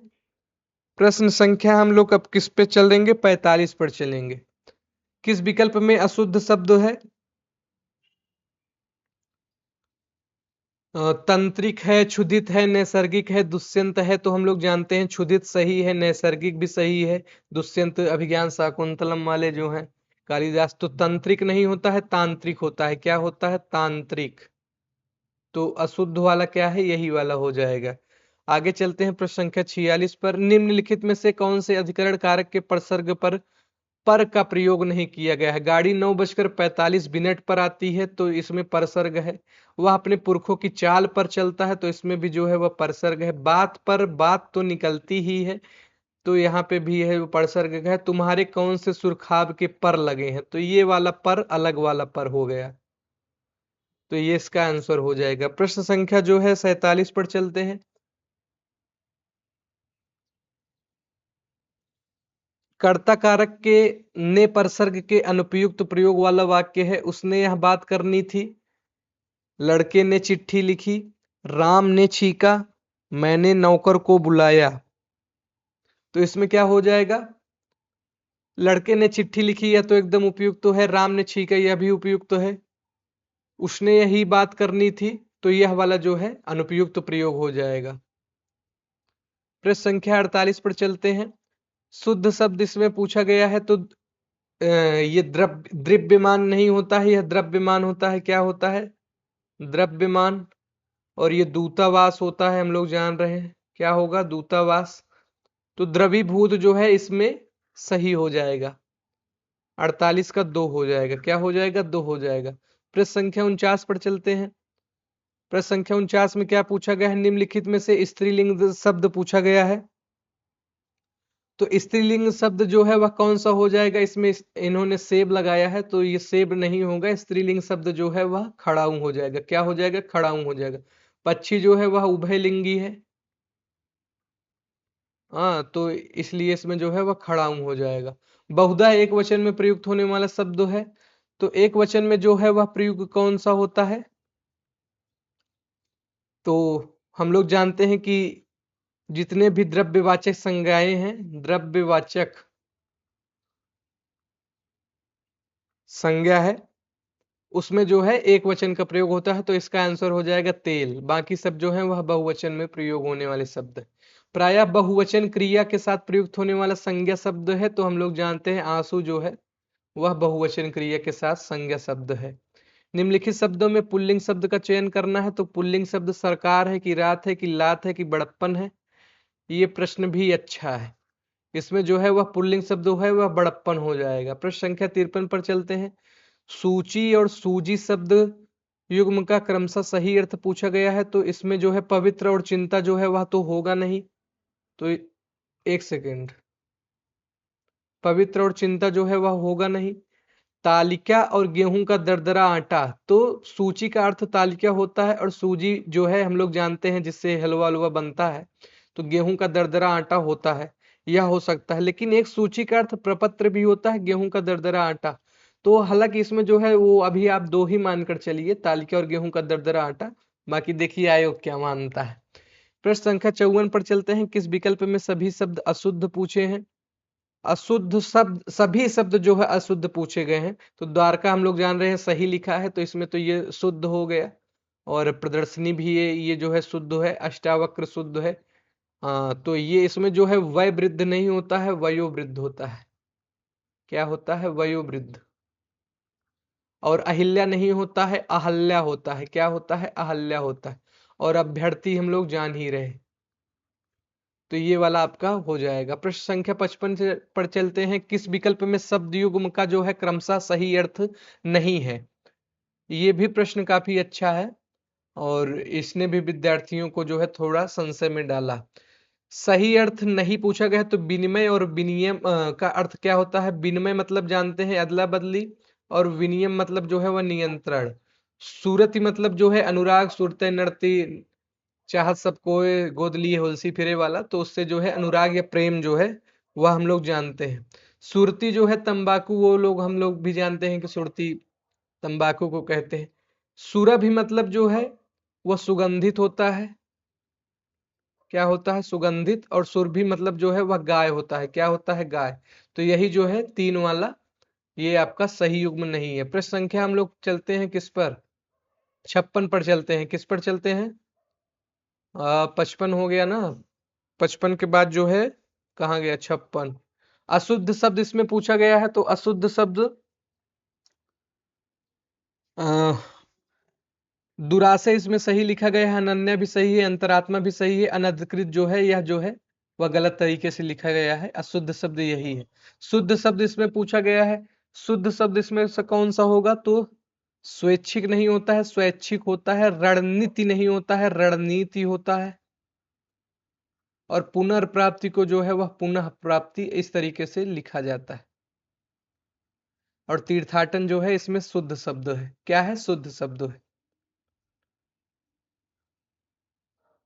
प्रश्न संख्या हम लोग अब किस पे चलेंगे? 45 पर चलेंगे। किस विकल्प में अशुद्ध शब्द है? तंत्रिक है, क्षुधित है, नैसर्गिक है, दुष्यंत है। तो हम लोग जानते हैं क्षुधित सही है, नैसर्गिक भी सही है, दुष्यंत अभिज्ञान शाकुंतलम वाले जो हैं कालिदास। तो तंत्रिक नहीं होता है, तांत्रिक होता है। क्या होता है? तांत्रिक। तो अशुद्ध वाला क्या है? यही वाला हो जाएगा। आगे चलते हैं प्रश्न संख्या 46 पर। निम्नलिखित में से कौन से अधिकरण कारक के प्रसर्ग पर का प्रयोग नहीं किया गया है? गाड़ी 9:45 पर आती है, तो इसमें परसर्ग है। वह अपने पुरखों की चाल पर चलता है, तो इसमें भी जो है वह परसर्ग है। बात पर बात तो निकलती ही है, तो यहाँ पे भी है वो परसर्ग है। तुम्हारे कौन से सुरखाब के पर लगे हैं, तो ये वाला पर अलग वाला पर हो गया, तो ये इसका आंसर हो जाएगा। प्रश्न संख्या जो है 47 पर चलते हैं। कर्ता कारक के ने परसर्ग के अनुपयुक्त प्रयोग वाला वाक्य है। उसने यह बात करनी थी, लड़के ने चिट्ठी लिखी, राम ने छीका, मैंने नौकर को बुलाया। तो इसमें क्या हो जाएगा? लड़के ने चिट्ठी लिखी, या तो एकदम उपयुक्त तो है, राम ने छीका यह भी उपयुक्त तो है, उसने यही बात करनी थी, तो यह वाला जो है अनुपयुक्त प्रयोग हो जाएगा। प्रश्न संख्या 48 पर चलते हैं। शुद्ध शब्द इसमें पूछा गया है, तो ये द्रव्यमान नहीं होता है, यह द्रव्यमान होता है। क्या होता है? द्रव्यमान। और ये दूतावास होता है, हम लोग जान रहे हैं क्या होगा? दूतावास। तो द्रवीभूत जो है इसमें सही हो जाएगा। 48 का 2 हो जाएगा। क्या हो जाएगा? 2 हो जाएगा। प्रश्न संख्या 49 पर चलते हैं। प्रश्न संख्या 49 में क्या पूछा गया है? निम्नलिखित में से स्त्रीलिंग शब्द पूछा गया है, तो स्त्रीलिंग शब्द जो है वह कौन सा हो जाएगा? इसमें इन्होंने सेब लगाया है, तो ये सेब नहीं होगा। स्त्रीलिंग शब्द जो है वह खड़ाऊ हो जाएगा। क्या हो जाएगा? खड़ाऊ हो जाएगा। पक्षी जो है वह उभयलिंगी है, हाँ, तो इसलिए इसमें जो है वह खड़ाऊ हो जाएगा। बहुधा एक वचन में प्रयुक्त होने वाला शब्द है, तो एक वचन में जो है वह प्रयुक्त कौन सा होता है? तो हम लोग जानते हैं कि जितने भी द्रव्यवाचक संज्ञाएं हैं, द्रव्यवाचक संज्ञा है, उसमें जो है एक वचन का प्रयोग होता है, तो इसका आंसर हो जाएगा तेल। बाकी सब जो है वह बहुवचन में प्रयोग होने वाले शब्द है। प्रायः बहुवचन क्रिया के साथ प्रयुक्त होने वाला संज्ञा शब्द है, तो हम लोग जानते हैं आंसू जो है वह बहुवचन क्रिया के साथ संज्ञा शब्द है। निम्नलिखित शब्दों में पुल्लिंग शब्द का चयन करना है, तो पुल्लिंग शब्द सरकार है कि रात है कि लात है कि बड़प्पन है। ये प्रश्न भी अच्छा है। इसमें जो है वह पुल्लिंग शब्द है वह बड़प्पन हो जाएगा। प्रश्न संख्या 53 पर चलते हैं। सूची और सूजी शब्द युग्म का क्रमशः सही अर्थ पूछा गया है, तो इसमें जो है पवित्र और चिंता जो है वह तो होगा नहीं। तो एक सेकेंड, पवित्र और चिंता जो है वह होगा नहीं। तालिका और गेहूं का दरदरा आटा, तो सूची का अर्थ तालिका होता है, और सूजी जो है हम लोग जानते हैं जिससे हलवा हलवा बनता है, तो गेहूं का दरदरा आटा होता है, यह हो सकता है। लेकिन एक सूची का अर्थ प्रपत्र भी होता है, गेहूं का दरदरा आटा। तो हालांकि इसमें जो है वो अभी आप दो ही मानकर चलिए, तालिका और गेहूं का दरदरा आटा। बाकी देखिए आयोग क्या मानता है। प्रश्न संख्या 54 पर चलते हैं। किस विकल्प में सभी शब्द अशुद्ध पूछे हैं? अशुद्ध शब्द, सभी शब्द जो है अशुद्ध पूछे गए हैं। तो द्वारका हम लोग जान रहे हैं सही लिखा है, तो इसमें तो ये शुद्ध हो गया। और प्रदर्शनी भी ये जो है शुद्ध है। अष्टावक्र शुद्ध है। तो ये इसमें जो है वय वृद्ध नहीं होता है, वयोवृद्ध होता है। क्या होता है? वयोवृद्ध। और अहिल्या नहीं होता है, अहल्या होता है। क्या होता है? अहल्या होता है। और अभ्यर्थी हम लोग जान ही रहे, तो ये वाला आपका हो जाएगा। प्रश्न संख्या 55 पर चलते हैं। किस विकल्प में शब्द युग्म का जो है क्रमशः सही अर्थ नहीं है? ये भी प्रश्न काफी अच्छा है, और इसने भी विद्यार्थियों को जो है थोड़ा संशय में डाला। सही अर्थ नहीं पूछा गया, तो विनिमय और विनियम का अर्थ क्या होता है? विनिमय मतलब जानते हैं अदला बदली, और विनियम मतलब जो है वह नियंत्रण। सूरति मतलब जो है अनुराग, सुरते नरती चाहत सबको गोद लिए होलसी फिरे वाला, तो उससे जो है अनुराग या प्रेम जो है वह हम लोग जानते हैं। सुरती जो है तंबाकू, वो लोग हम लोग भी जानते हैं कि सुरती तंबाकू को कहते हैं। सुरभि मतलब जो है वह सुगंधित होता है। क्या होता है? सुगंधित। और सुरभि मतलब जो है वह गाय होता है। क्या होता है? गाय। तो यही जो है तीन वाला ये आपका सही युग्म नहीं है। प्रश्न संख्या हम लोग चलते हैं किस पर? 56 पर चलते हैं। किस पर चलते हैं? 55 हो गया ना। 55 के बाद जो है कहाँ गया? 56। अशुद्ध शब्द इसमें पूछा गया है, तो अशुद्ध शब्द दुराशय इसमें सही लिखा गया है, अनन्या भी सही है, अंतरात्मा भी सही है, अनधिकृत जो है यह जो है वह गलत तरीके से लिखा गया है। अशुद्ध शब्द यही है। शुद्ध शब्द इसमें पूछा गया है। शुद्ध शब्द इसमें से कौन सा होगा? तो स्वैच्छिक नहीं होता है, स्वैच्छिक होता है। रणनीति नहीं होता है, रणनीति होता है। और पुनर्प्राप्ति को जो है वह पुनः प्राप्ति इस तरीके से लिखा जाता है। और तीर्थाटन जो है इसमें शुद्ध शब्द है। क्या है? शुद्ध शब्द है।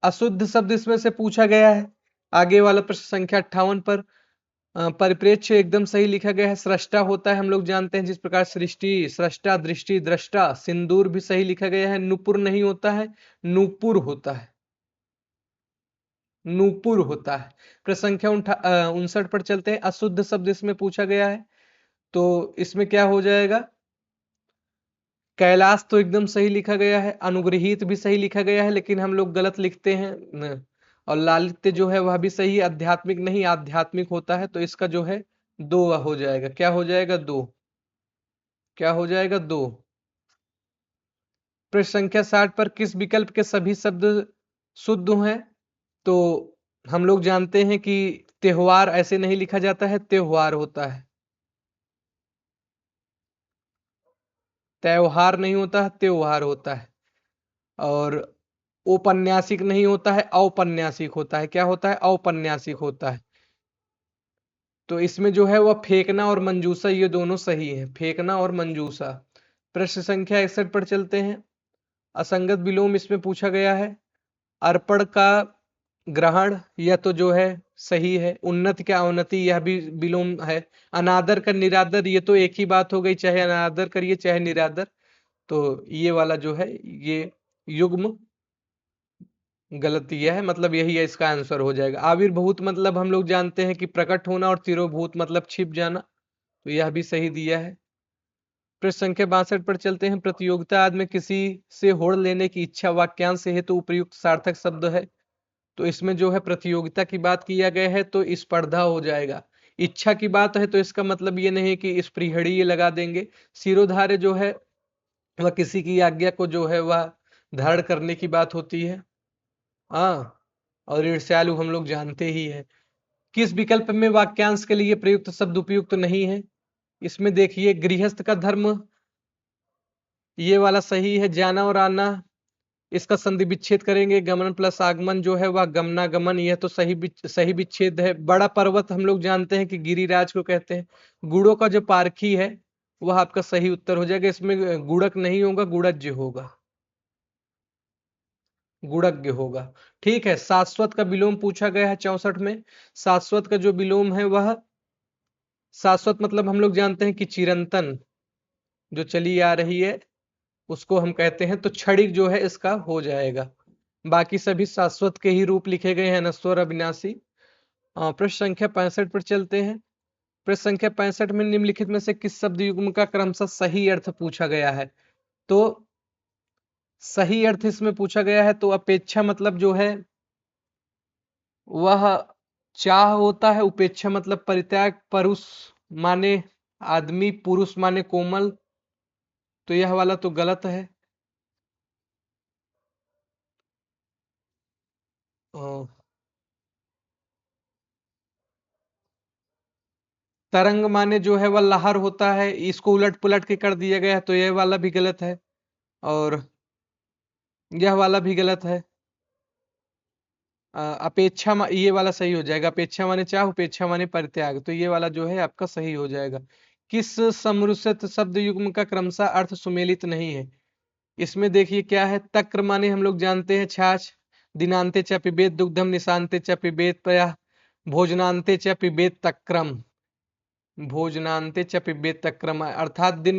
अशुद्ध शब्द इसमें से पूछा गया है। आगे वाला प्रश्न संख्या 58 पर परिप्रेक्ष्य एकदम सही लिखा गया है। सृष्टा होता है हम लोग जानते हैं, जिस प्रकार सृष्टि, सृष्टा, दृष्टि, दृष्टा। सिंदूर भी सही लिखा गया है। नुपुर नहीं होता है, नूपुर होता है। नूपुर होता है। प्रश्न संख्या 59 पर चलते हैं। अशुद्ध शब्द इसमें पूछा गया है, तो इसमें क्या हो जाएगा? कैलाश तो एकदम सही लिखा गया है। अनुग्रहित भी सही लिखा गया है, लेकिन हम लोग गलत लिखते हैं और लालित्य जो है वह भी सही है। आध्यात्मिक नहीं, आध्यात्मिक होता है, तो इसका जो है 2 हो जाएगा। क्या हो जाएगा? 2। क्या हो जाएगा? 2। प्रश्न संख्या 60 पर किस विकल्प के सभी शब्द शुद्ध हैं? तो हम लोग जानते हैं कि त्योहार ऐसे नहीं लिखा जाता है, त्योहार होता है। त्योहार नहीं होता है, त्योहार होता है। और औपन्यासिक नहीं होता है, औपन्यासिक होता है। क्या होता है? औपन्यासिक होता है। तो इसमें जो है वह फेंकना और मंजूसा, ये दोनों सही है। फेंकना और मंजूसा। प्रश्न संख्या 61 पर चलते हैं। असंगत विलोम इसमें पूछा गया है। अर्पण का ग्रहण, यह तो जो है सही है। उन्नति का अवनति, यह भी विलोम है। अनादर का निरादर, ये तो एक ही बात हो गई, चाहे अनादर करिए चाहे निरादर। तो ये वाला जो है ये युग्म गलत दिया है, मतलब यही है, इसका आंसर हो जाएगा। आविर्भूत मतलब हम लोग जानते हैं कि प्रकट होना, और तिरोभूत मतलब छिप जाना, तो यह भी सही दिया है। प्रश्न संख्या 62 पर चलते हैं। प्रतियोगिता आदि में किसी से होड़ लेने की इच्छा वाक्यांश हेतु उपयुक्त सार्थक शब्द है। तो इसमें जो है प्रतियोगिता की बात किया गया है, तो स्पर्धा हो जाएगा। इच्छा की बात है तो इसका मतलब ये नहीं कि स्पृहणी ये लगा देंगे। शिरोधार्य जो है वह किसी की आज्ञा को जो है वह धारण करने की बात होती है। हाँ, और ईर्ष्यालु हम लोग जानते ही हैं। किस विकल्प में वाक्यांश के लिए प्रयुक्त शब्द उपयुक्त नहीं है? इसमें देखिए, गृहस्थ का धर्म ये वाला सही है। जाना और आना, इसका संधि विच्छेद करेंगे। गमन प्लस आगमन जो है वह गमनागमन, यह तो सही विच्छेद है। बड़ा पर्वत हम लोग जानते हैं कि गिरिराज को कहते हैं। गुणों का जो पारखी है वह आपका सही उत्तर हो जाएगा। इसमें गुणक नहीं होगा, गुणज्य होगा, गुणज्ञ होगा। ठीक है, शाश्वत का विलोम पूछा गया है 64 में। शाश्वत का जो विलोम है वह, शाश्वत मतलब हम लोग जानते हैं कि चिरंतन जो चली आ रही है उसको हम कहते हैं, तो क्षणिक जो है इसका हो जाएगा। बाकी सभी शाश्वत के ही रूप लिखे गए हैं, नश्वर अविनाशी। प्रश्न संख्या 65 पर चलते हैं। प्रश्न संख्या 65 में निम्नलिखित में से किस शब्द युग्म का क्रमशः सही अर्थ पूछा गया है? तो सही अर्थ इसमें पूछा गया है, तो अपेक्षा मतलब जो है वह चाह होता है। उपेक्षा मतलब परित्याग। परुष माने आदमी, पुरुष माने कोमल, तो यह वाला तो गलत है। अ, तरंग माने जो है वह लहर होता है, इसको उलट पुलट के कर दिया गया है, तो यह वाला भी गलत है। और यह वाला भी गलत है। अपेक्षा ये वाला सही हो जाएगा। अपेक्षा माने चाह, उपेक्षा माने परित्याग, तो ये वाला जो है आपका सही हो जाएगा। किस समरूपस्थ शब्द युग्म का क्रमशः अर्थ सुमेलित नहीं है? इसमें देखिए क्या है। तक्र माने हम लोग जानते हैं छाछ। दिनांते च पिबेत दुग्धम, निशांते च पिबेत पया, भोजनांते च पिबेत तक्रम। भोजनांते च पिबेत तक्रम अर्थात दिन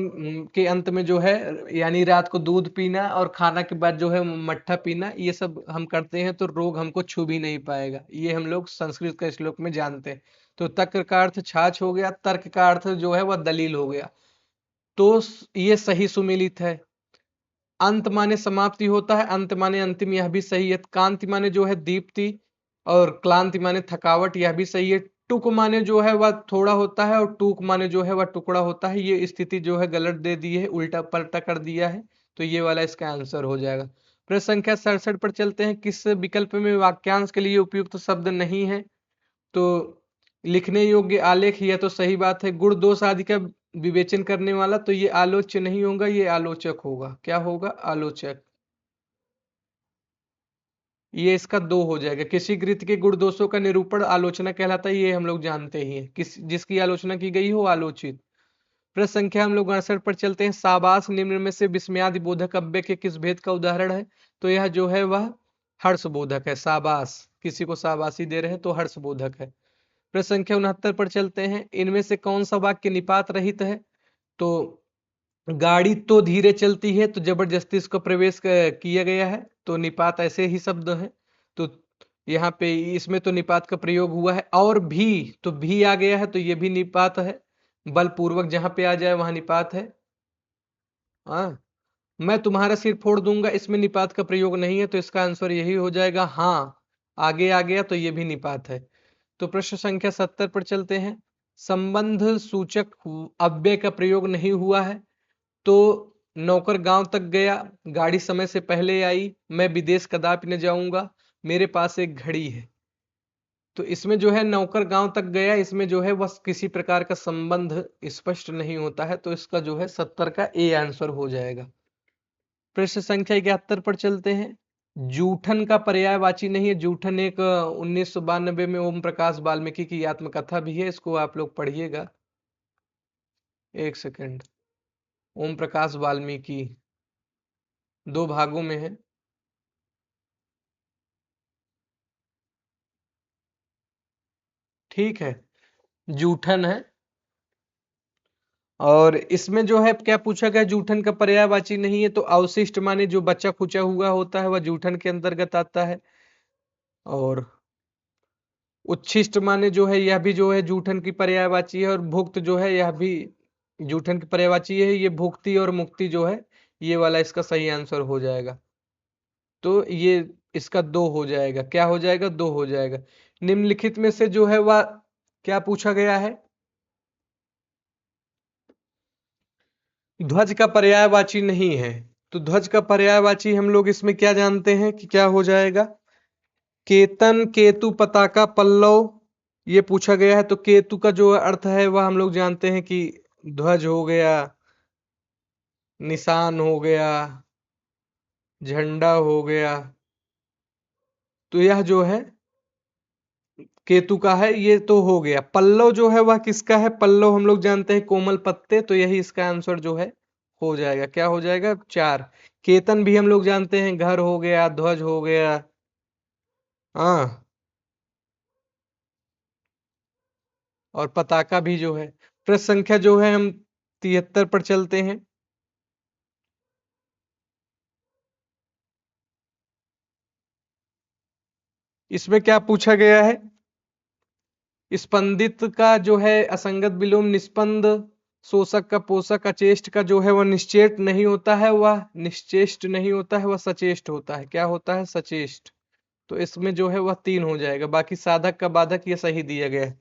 के अंत में जो है, यानी रात को दूध पीना और खाना के बाद जो है मट्ठा पीना, ये सब हम करते हैं तो रोग हमको छू भी नहीं पाएगा। ये हम लोग संस्कृत का श्लोक में जानते हैं। तो तक्र का अर्थ छाछ हो गया, तर्क का अर्थ जो है वह दलील हो गया, तो ये सही सुमेलित है। अंत माने समाप्ति होता है, अंत माने अंतिम, यह भी सही है। कांति माने जो है दीप्ति, और क्लांति माने थकावट, यह भी सही है। टुक माने जो है वह थोड़ा होता है, और टूक माने जो है वह टुकड़ा होता है। ये स्थिति जो है गलत दे दी है, उल्टा पलटा कर दिया है, तो ये वाला इसका आंसर हो जाएगा। प्रश्न संख्या 67 पर चलते हैं। किस विकल्प में वाक्यांश के लिए उपयुक्त शब्द नहीं है? तो लिखने योग्य आलेख, यह तो सही बात है। गुण दोष आदि का विवेचन करने वाला, तो ये आलोच्य नहीं होगा, ये आलोचक होगा। क्या होगा? आलोचक। ये इसका दो हो जाएगा। किसी कृति के गुण दोषों का निरूपण आलोचना कहलाता है, ये हम लोग जानते ही हैं। जिसकी आलोचना की गई हो आलोचित। प्रश्न संख्या हम लोग 68 पर चलते हैं। शाबाश निम्न में से विस्मयादि बोधक अव्यय के किस भेद का उदाहरण है? तो यह जो है वह हर्षबोधक है। शाबाश, किसी को शाबाशी दे रहे हैं तो हर्षबोधक है। प्रश्न संख्या 69 पर चलते हैं। इनमें से कौन सा वाक्य निपात रहित है? तो गाड़ी तो धीरे चलती है, तो जबरदस्ती इसको प्रवेश किया गया है, तो निपात ऐसे ही शब्द है। तो यहाँ पे इसमें तो निपात का प्रयोग हुआ है। और भी, तो भी आ गया है, तो ये भी निपात है। बलपूर्वक जहां पे आ जाए वहां निपात है। हाँ, मैं तुम्हारा सिर फोड़ दूंगा, इसमें निपात का प्रयोग नहीं है, तो इसका आंसर यही हो जाएगा। हाँ, आगे आ गया तो ये भी निपात है। तो प्रश्न संख्या 70 पर चलते हैं। संबंध सूचक अव्यय का प्रयोग नहीं हुआ है। तो नौकर गांव तक गया, गाड़ी समय से पहले आई, मैं विदेश कदापि न जाऊंगा, मेरे पास एक घड़ी है। तो इसमें जो है नौकर गांव तक गया, इसमें जो है बस किसी प्रकार का संबंध स्पष्ट नहीं होता है, तो इसका जो है 70 का ए आंसर हो जाएगा। प्रश्न संख्या 71 पर चलते हैं। जूठन का पर्यायवाची नहीं है। जूठन एक 1992 में ओम प्रकाश वाल्मीकि की आत्मकथा भी है, इसको आप लोग पढ़िएगा। एक सेकंड। ओम प्रकाश वाल्मीकि 2 भागों में है। ठीक है, जूठन है। और इसमें जो है क्या पूछा गया? जूठन का पर्यायवाची नहीं है, तो अवशिष्ट माने जो बचा खुचा हुआ होता है वह जूठन के अंतर्गत आता है। और उच्छिष्ट माने जो है यह भी जो है जूठन की पर्यायवाची है, और भुक्त जो है यह भी जूठन की पर्यायवाची है। ये भुक्ति और मुक्ति जो है ये वाला इसका सही आंसर हो जाएगा। तो ये इसका दो हो जाएगा। क्या हो जाएगा? दो हो जाएगा। निम्नलिखित में से जो है वह क्या पूछा गया है? ध्वज का पर्यायवाची नहीं है। तो ध्वज का पर्यायवाची हम लोग इसमें क्या जानते हैं कि क्या हो जाएगा? केतन, केतु, पताका, पल्लव, ये पूछा गया है। तो केतु का जो अर्थ है वह हम लोग जानते हैं कि ध्वज हो गया, निशान हो गया, झंडा हो गया। तो यह जो है केतु का है, ये तो हो गया। पल्लव जो है वह किसका है? पल्लव हम लोग जानते हैं कोमल पत्ते, तो यही इसका आंसर जो है हो जाएगा। क्या हो जाएगा? चार। केतन भी हम लोग जानते हैं घर हो गया, ध्वज हो गया। हाँ, और पताका भी जो है। प्रश्न संख्या जो है हम 73 पर चलते हैं। इसमें क्या पूछा गया है? स्पंदित का जो है असंगत विलोम निस्पंद, शोषक का पोषक, अचेष्ट का जो है वह निश्चेष्ट नहीं होता है, वह निश्चेष्ट नहीं होता है, वह सचेष्ट होता है। क्या होता है? सचेष्ट। तो इसमें जो है वह तीन हो जाएगा। बाकी साधक का बाधक ये सही दिया गया है।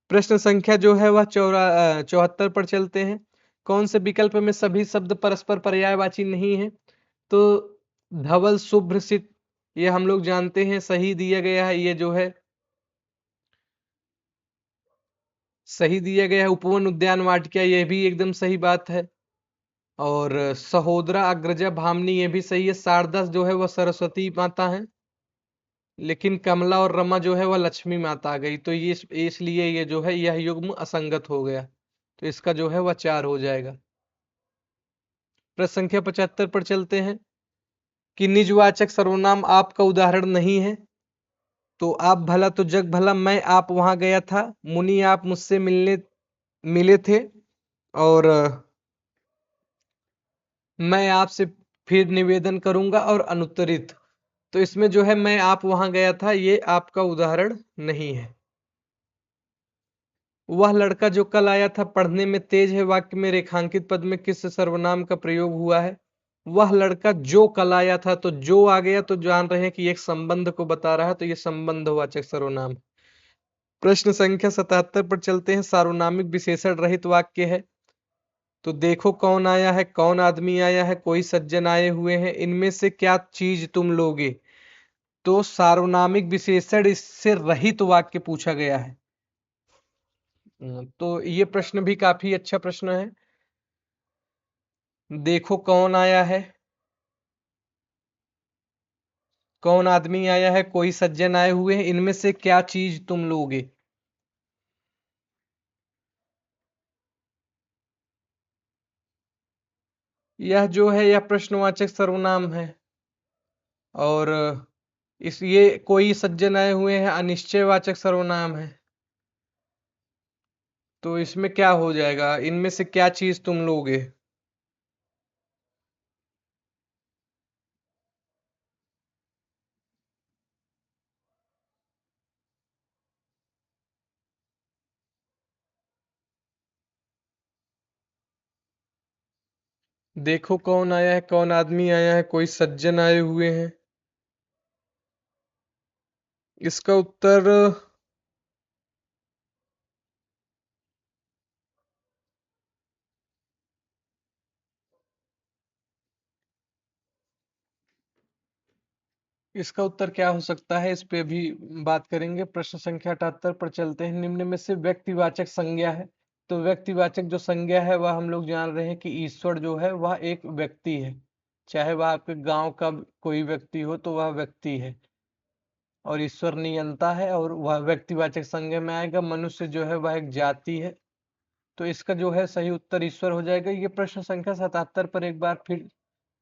प्रश्न संख्या जो है वह 74 पर चलते हैं। कौन से विकल्प में सभी शब्द परस्पर पर्यायवाची नहीं है? तो धवल, शुभ्र, सित, ये हम लोग जानते हैं सही दिया गया है। ये जो है सही दिया गया है। उपवन, उद्यान, वाटिका, ये भी एकदम सही बात है। और सहोदरा, अग्रजा, भामिनी, ये भी सही है। शारदा जो है वह सरस्वती माता है, लेकिन कमला और रमा जो है वह लक्ष्मी माता आ गई। तो ये इसलिए ये जो है यह युग्म असंगत हो गया। तो इसका जो है वह चार हो जाएगा। प्रश्न संख्या 75 पर चलते हैं कि निजवाचक सर्वनाम आप का उदाहरण नहीं है। तो आप भला तो जग भला, मैं आप वहां गया था, मुनि आप मुझसे मिले थे, और मैं आपसे फिर निवेदन करूंगा, और अनुत्तरित। तो इसमें जो है मैं आप वहां गया था, ये आपका उदाहरण नहीं है। वह लड़का जो कल आया था पढ़ने में तेज है, वाक्य में रेखांकित पद में किस सर्वनाम का प्रयोग हुआ है? वह लड़का जो कल आया था, तो जो आ गया तो जान रहे हैं कि एक संबंध को बता रहा है, तो ये संबंधवाचक सर्वनाम है। प्रश्न संख्या 77 पर चलते हैं। सार्वनामिक विशेषण रहित वाक्य है। तो देखो कौन आया है, कौन आदमी आया है, कोई सज्जन आए हुए हैं, इनमें से क्या चीज तुम लोगे? तो सार्वनामिक विशेषण इससे रहित वाक्य पूछा गया है। तो ये प्रश्न भी काफी अच्छा प्रश्न है। देखो कौन आया है, कौन आदमी आया है, कोई सज्जन आए हुए हैं, इनमें से क्या चीज तुम लोगे? यह जो है यह प्रश्नवाचक सर्वनाम है। और इस ये कोई सज्जन आए हुए हैं अनिश्चयवाचक सर्वनाम है। तो इसमें क्या हो जाएगा? इनमें से क्या चीज तुम लोगे? देखो कौन आया है, कौन आदमी आया है, कोई सज्जन आए हुए हैं। इसका उत्तर इसका उत्तर क्या हो सकता है, इस पे भी बात करेंगे। प्रश्न संख्या 78 पर चलते हैं। निम्न में से व्यक्तिवाचक संज्ञा है। तो व्यक्तिवाचक जो संज्ञा है वह हम लोग जान रहे हैं कि ईश्वर जो है वह एक व्यक्ति है। चाहे वह आपके गांव का कोई व्यक्ति हो तो वह व्यक्ति है, और ईश्वर नियंता है, और वह व्यक्तिवाचक संज्ञा में आएगा। मनुष्य जो है वह एक जाति है। तो इसका जो है सही उत्तर ईश्वर हो जाएगा। ये प्रश्न संख्या 77 पर एक बार फिर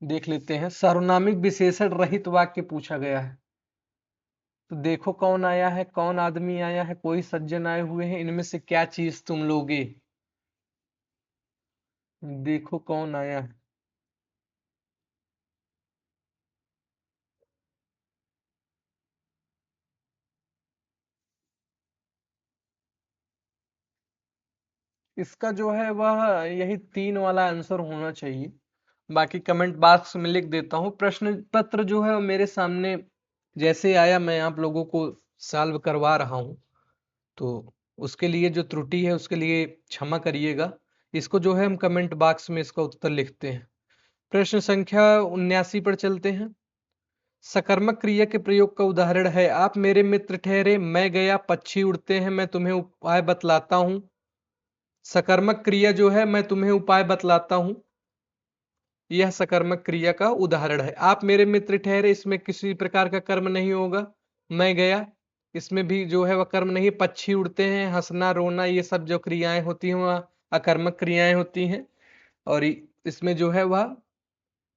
देख लेते हैं। सार्वनामिक विशेषण रहित वाक्य पूछा गया है। तो देखो कौन आया है, कौन आदमी आया है, कोई सज्जन आए हुए हैं, इनमें से क्या चीज तुम लोगे? देखो कौन आया है। इसका जो है वह यही 3 वाला आंसर होना चाहिए। बाकी कमेंट बॉक्स में लिख देता हूँ। प्रश्न पत्र जो है वो मेरे सामने जैसे आया मैं आप लोगों को सॉल्व करवा रहा हूँ, तो उसके लिए जो त्रुटि है उसके लिए क्षमा करिएगा। इसको जो है हम कमेंट बॉक्स में इसका उत्तर लिखते हैं। प्रश्न संख्या 79 पर चलते हैं। सकर्मक क्रिया के प्रयोग का उदाहरण है, आप मेरे मित्र ठहरे, मैं गया, पक्षी उड़ते हैं, मैं तुम्हें उपाय बतलाता हूँ। सकर्मक क्रिया जो है मैं तुम्हें उपाय बतलाता हूँ, यह सकर्मक क्रिया का उदाहरण है। आप मेरे मित्र ठहरे, इसमें किसी प्रकार का कर्म नहीं होगा। मैं गया, इसमें भी जो है वह कर्म नहीं। पक्षी उड़ते हैं, हंसना रोना ये सब जो क्रियाएं होती हैं वह अकर्मक क्रियाएं होती हैं। और इसमें जो है वह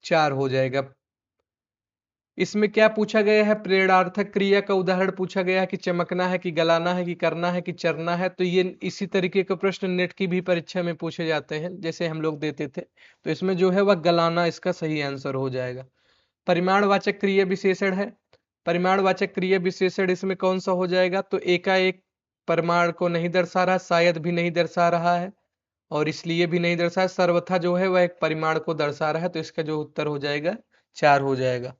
4 हो जाएगा। इसमें क्या पूछा गया है? प्रेरणार्थक क्रिया का उदाहरण पूछा गया है कि चमकना है कि गलाना है कि करना है कि चरना है। तो ये इसी तरीके का प्रश्न नेट की भी परीक्षा में पूछे जाते हैं, जैसे हम लोग देते थे। तो इसमें जो है वह गलाना इसका सही आंसर हो जाएगा। परिमाणवाचक क्रिया विशेषण है। परिमाणवाचक क्रिया विशेषण इसमें कौन सा हो जाएगा? तो एकाएक परिमाण को नहीं दर्शा रहा, शायद भी नहीं दर्शा रहा है, और इसलिए भी नहीं दर्शा, सर्वथा जो है वह एक परिमाण को दर्शा रहा है। तो इसका जो उत्तर हो जाएगा 4 हो जाएगा।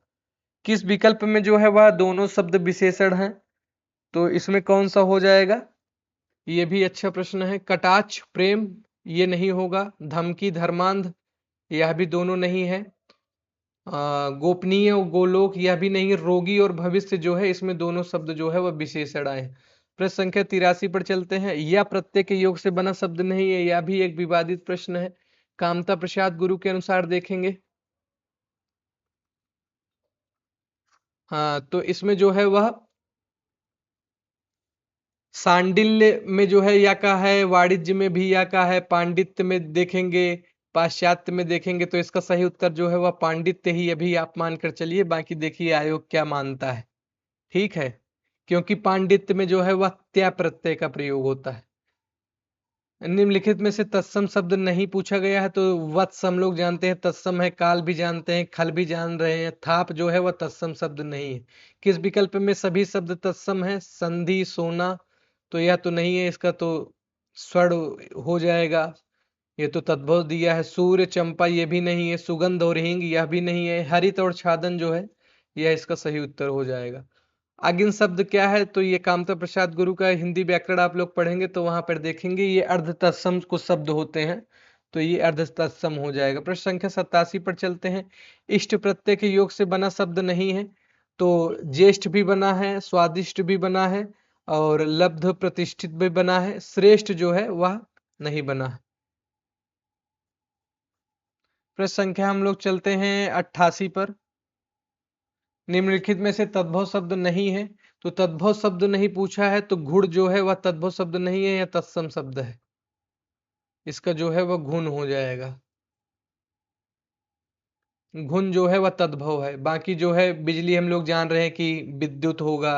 किस विकल्प में जो है वह दोनों शब्द विशेषण हैं? तो इसमें कौन सा हो जाएगा? ये भी अच्छा प्रश्न है। कटाक्ष प्रेम ये नहीं होगा। धमकी धर्मांध यह भी दोनों नहीं है। गोपनीय और गोलोक यह भी नहीं। रोगी और भविष्य जो है इसमें दोनों शब्द जो है वह विशेषण आए। प्रश्न संख्या 83 पर चलते हैं। यह प्रत्यय के योग से बना शब्द नहीं है, यह भी एक विवादित प्रश्न है। कामता प्रसाद गुरु के अनुसार देखेंगे। हाँ, तो इसमें जो है वह सांडिल्य में जो है या का है, वाणिज्य में भी या का है, पांडित्य में देखेंगे, पाश्चात्य में देखेंगे। तो इसका सही उत्तर जो है वह पांडित्य ही अभी आप मानकर चलिए, बाकी देखिए आयोग क्या मानता है। ठीक है, क्योंकि पांडित्य में जो है वह त्या प्रत्यय का प्रयोग होता है। निम्नलिखित में से तत्सम शब्द नहीं पूछा गया है। तो वत्स हम लोग जानते हैं तत्सम है, काल भी जानते हैं, खल भी जान रहे हैं। थाप जो है वह तत्सम शब्द नहीं है। किस विकल्प में सभी शब्द तत्सम है? संधि सोना, तो यह तो नहीं है, इसका तो स्वर्ण हो जाएगा। ये तो तद्भव दिया है। सूर्य चंपा ये भी नहीं है। सुगंध और हींग यह भी नहीं है। हरित और छादन जो है यह इसका सही उत्तर हो जाएगा। अगिन शब्द क्या है? तो ये कामता प्रसाद गुरु का हिंदी व्याकरण आप लोग पढ़ेंगे तो वहां पर देखेंगे ये अर्ध तत्सम कुछ शब्द होते हैं। तो ये अर्ध तत्सम हो जाएगा। प्रश्न संख्या 87 पर चलते हैं। इष्ट प्रत्यय के योग से बना शब्द नहीं है। तो ज्येष्ठ भी बना है, स्वादिष्ट भी बना है, और लब्ध प्रतिष्ठित भी बना है। श्रेष्ठ जो है वह नहीं बना है। प्रश्न संख्या हम लोग चलते हैं 88 पर। निम्नलिखित में से तद्भव शब्द नहीं है। तो तद्भव शब्द नहीं पूछा है, तो घुड़ जो है वह तद्भव शब्द नहीं है, यह तत्सम शब्द है। इसका जो है वह घुन हो जाएगा। घुन जो है वह तद्भव है। बाकी जो है बिजली हम लोग जान रहे हैं कि विद्युत होगा,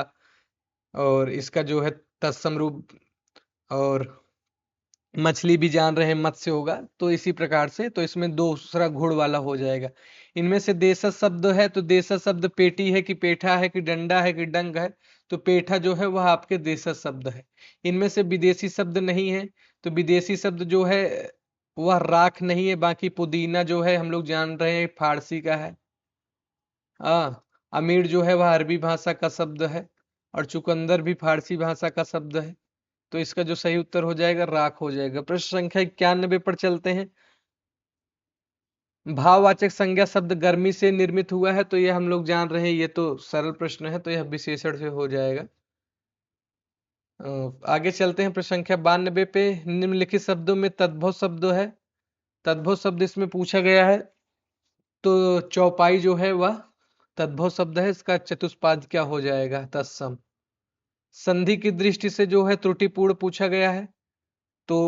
और इसका जो है तत्सम रूप, और मछली भी जान रहे हैं मत्स्य होगा। तो इसी प्रकार से तो इसमें दूसरा घुड़ वाला हो जाएगा। इनमें से देशज शब्द है, तो देशज शब्द पेटी है कि पेठा है कि डंडा है कि डंग है? तो पेठा जो है वह आपके देशज शब्द है। इनमें से विदेशी शब्द नहीं है। तो विदेशी शब्द जो है वह राख नहीं है। बाकी पुदीना जो है हम लोग जान रहे हैं फारसी का है। अमीर जो है वह अरबी भाषा का शब्द है, और चुकंदर भी फारसी भाषा का शब्द है। तो इसका जो सही उत्तर हो जाएगा राख हो जाएगा। प्रश्न संख्या 91 पर चलते हैं। भाववाचक संज्ञा शब्द गर्मी से निर्मित हुआ है। तो यह हम लोग जान रहे हैं, ये तो सरल प्रश्न है, तो यह विशेषण से हो जाएगा। आगे चलते हैं प्रश्न संख्या 92 पे। निम्नलिखित शब्दों में तद्भव शब्द है। तद्भव शब्द इसमें पूछा गया है। तो चौपाई जो है वह तद्भव शब्द है। इसका चतुष्पाद क्या हो जाएगा? तत्सम। संधि की दृष्टि से जो है त्रुटिपूर्ण पूछा गया है। तो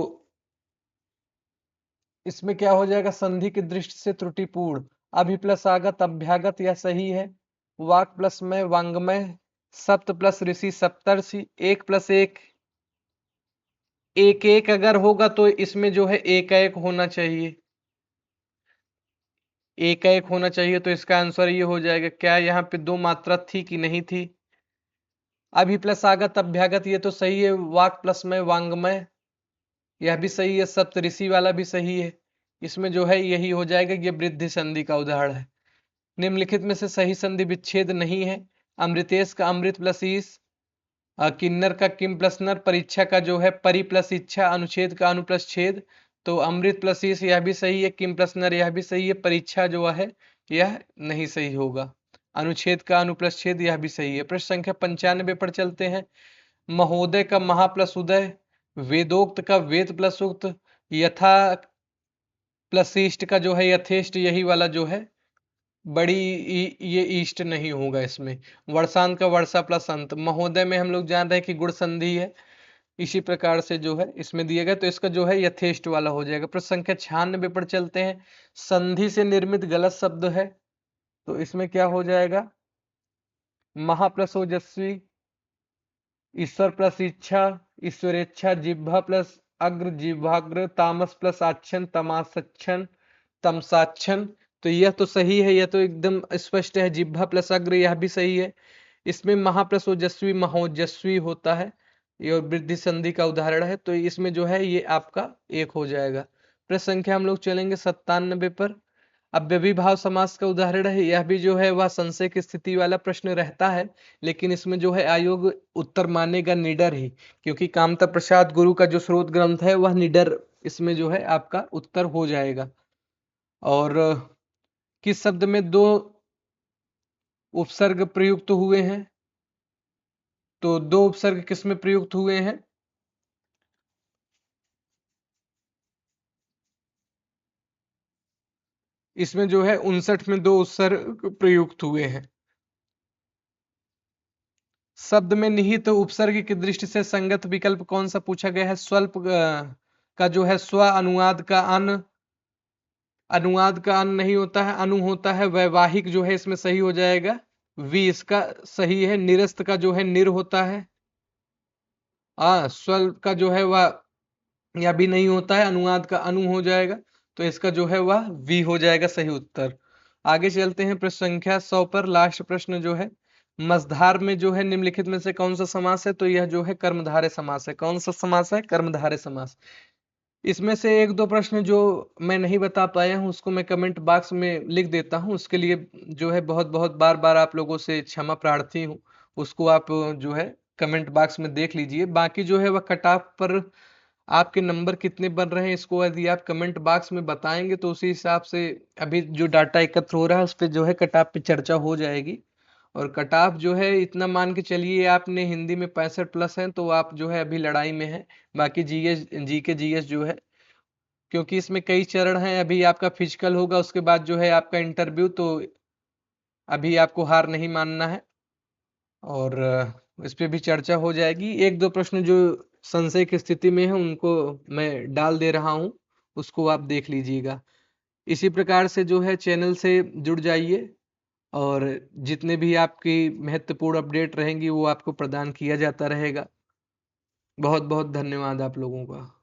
इसमें क्या हो जाएगा? संधि की दृष्टि से त्रुटिपूर्ण। अभि प्लस आगत अभ्यागत यह सही है। वाक प्लस में वांग्मय। सप्त प्लस ऋषि सप्तर्षि। एक प्लस एक एक एक अगर होगा तो इसमें जो है एक एक होना चाहिए। एक एक होना चाहिए, तो इसका आंसर ये हो जाएगा। क्या यहाँ पे दो मात्रा थी कि नहीं थी? अभि प्लस आगत अभ्यागत ये तो सही है। वाक प्लस में वांग्मय। यह भी सही है। सप्तऋषि वाला भी सही है। इसमें जो है यही हो जाएगा, ये वृद्धि संधि का उदाहरण है। निम्नलिखित में से सही संधि विच्छेद नहीं है। अमृतेश का अमृत प्लस ईश, किन्नर का किम प्लस नर, परीक्षा का जो है परि प्लस इच्छा, अनुच्छेद का अनु प्लस छेद। तो अमृत प्लस ईश यह भी सही है, किम प्लस नर यह भी सही है, परीक्षा जो है यह नहीं सही होगा। अनुच्छेद का अनु प्लस छेद यह भी सही है। प्रश्न संख्या 95 पर चलते हैं। महोदय का महा प्लस उदय, वेदोक्त का वेद प्लस उक्त, यथा प्लस ईष्ट का जो है यथेष्ट, यही वाला जो है बड़ी ये ईष्ट नहीं होगा इसमें। वर्षांत का वर्षा प्लस अंत। महोदय में हम लोग जान रहे हैं कि गुण संधि है, इसी प्रकार से जो है इसमें दिया गया, तो इसका जो है यथेष्ट वाला हो जाएगा। प्रश्न संख्या 96 पर चलते हैं। संधि से निर्मित गलत शब्द है, तो इसमें क्या हो जाएगा? महा प्लस ओजस्वी, ईश्वर प्लस इच्छा, ईश्वरेच्छा, जिह्वा प्लस अग्र, जिह्वाग्र, तामस प्लस आच्छन, तमासच्छन, तमसाच्छन। तो यह तो सही है, यह तो एकदम स्पष्ट है। जिह्वा प्लस अग्र यह भी सही है। इसमें महा प्लस ओजस्वी महोजस्वी होता है, ये वृद्धि संधि का उदाहरण है, तो इसमें जो है ये आपका एक हो जाएगा। प्रश्न संख्या हम लोग चलेंगे 97 पर। अव्ययीभाव समास का उदाहरण है, यह भी जो है वह संशय की स्थिति वाला प्रश्न रहता है, लेकिन इसमें जो है आयोग उत्तर मानेगा निडर ही, क्योंकि कामता प्रसाद गुरु का जो स्रोत ग्रंथ है वह निडर इसमें जो है आपका उत्तर हो जाएगा। और किस शब्द में दो उपसर्ग प्रयुक्त हुए हैं? तो दो उपसर्ग किस में प्रयुक्त हुए हैं? इसमें जो है 59 में दो उपसर्ग प्रयुक्त हुए हैं। शब्द में निहित उपसर्ग की दृष्टि से संगत विकल्प कौन सा पूछा गया है? स्वल्प का जो है स्व अनुवाद का अन, अनुवाद का अन नहीं होता है, अनु होता है। वैवाहिक जो है इसमें सही हो जाएगा, वी इसका सही है। निरस्त का जो है निर होता है। स्वल्प का जो है वह या भी नहीं होता है, अनुवाद का अनु हो जाएगा, तो इसका जो है वह वी हो जाएगा सही उत्तर। आगे चलते हैं प्रश्न संख्या 100 पर। लास्ट प्रश्न जो है, मझधार में जो है निम्नलिखित में से कौन सा समास है? तो यह जो है कर्मधारय समास है। कौन सा समास है? कर्मधारय समास। इसमें से एक दो प्रश्न जो मैं नहीं बता पाया हूं उसको मैं कमेंट बॉक्स में लिख देता हूं, उसके लिए जो है बहुत बहुत बार बार आप लोगों से क्षमा प्रार्थी हूं। उसको आप जो है कमेंट बॉक्स में देख लीजिए। बाकी जो है वह कट ऑफ पर आपके नंबर कितने बन रहे हैं, इसको यदि आप कमेंट बॉक्स में बताएंगे तो उसी हिसाब से अभी जो डाटा एकत्र हो रहा है उस पर जो है कट ऑफ पे चर्चा हो जाएगी। और कट ऑफ जो है इतना मान के चलिए, आपने हिंदी में 65 प्लस हैं तो आप जो है अभी लड़ाई में हैं। बाकी जीएस जीके जीएस जो है, क्योंकि इसमें कई चरण हैं, अभी आपका फिजिकल होगा, उसके बाद जो है आपका इंटरव्यू, तो अभी आपको हार नहीं मानना है और इस पे भी चर्चा हो जाएगी। एक दो प्रश्न जो संशय की स्थिति में है उनको मैं डाल दे रहा हूं, उसको आप देख लीजिएगा। इसी प्रकार से जो है चैनल से जुड़ जाइए और जितने भी आपकी महत्वपूर्ण अपडेट रहेंगी वो आपको प्रदान किया जाता रहेगा। बहुत बहुत धन्यवाद आप लोगों का।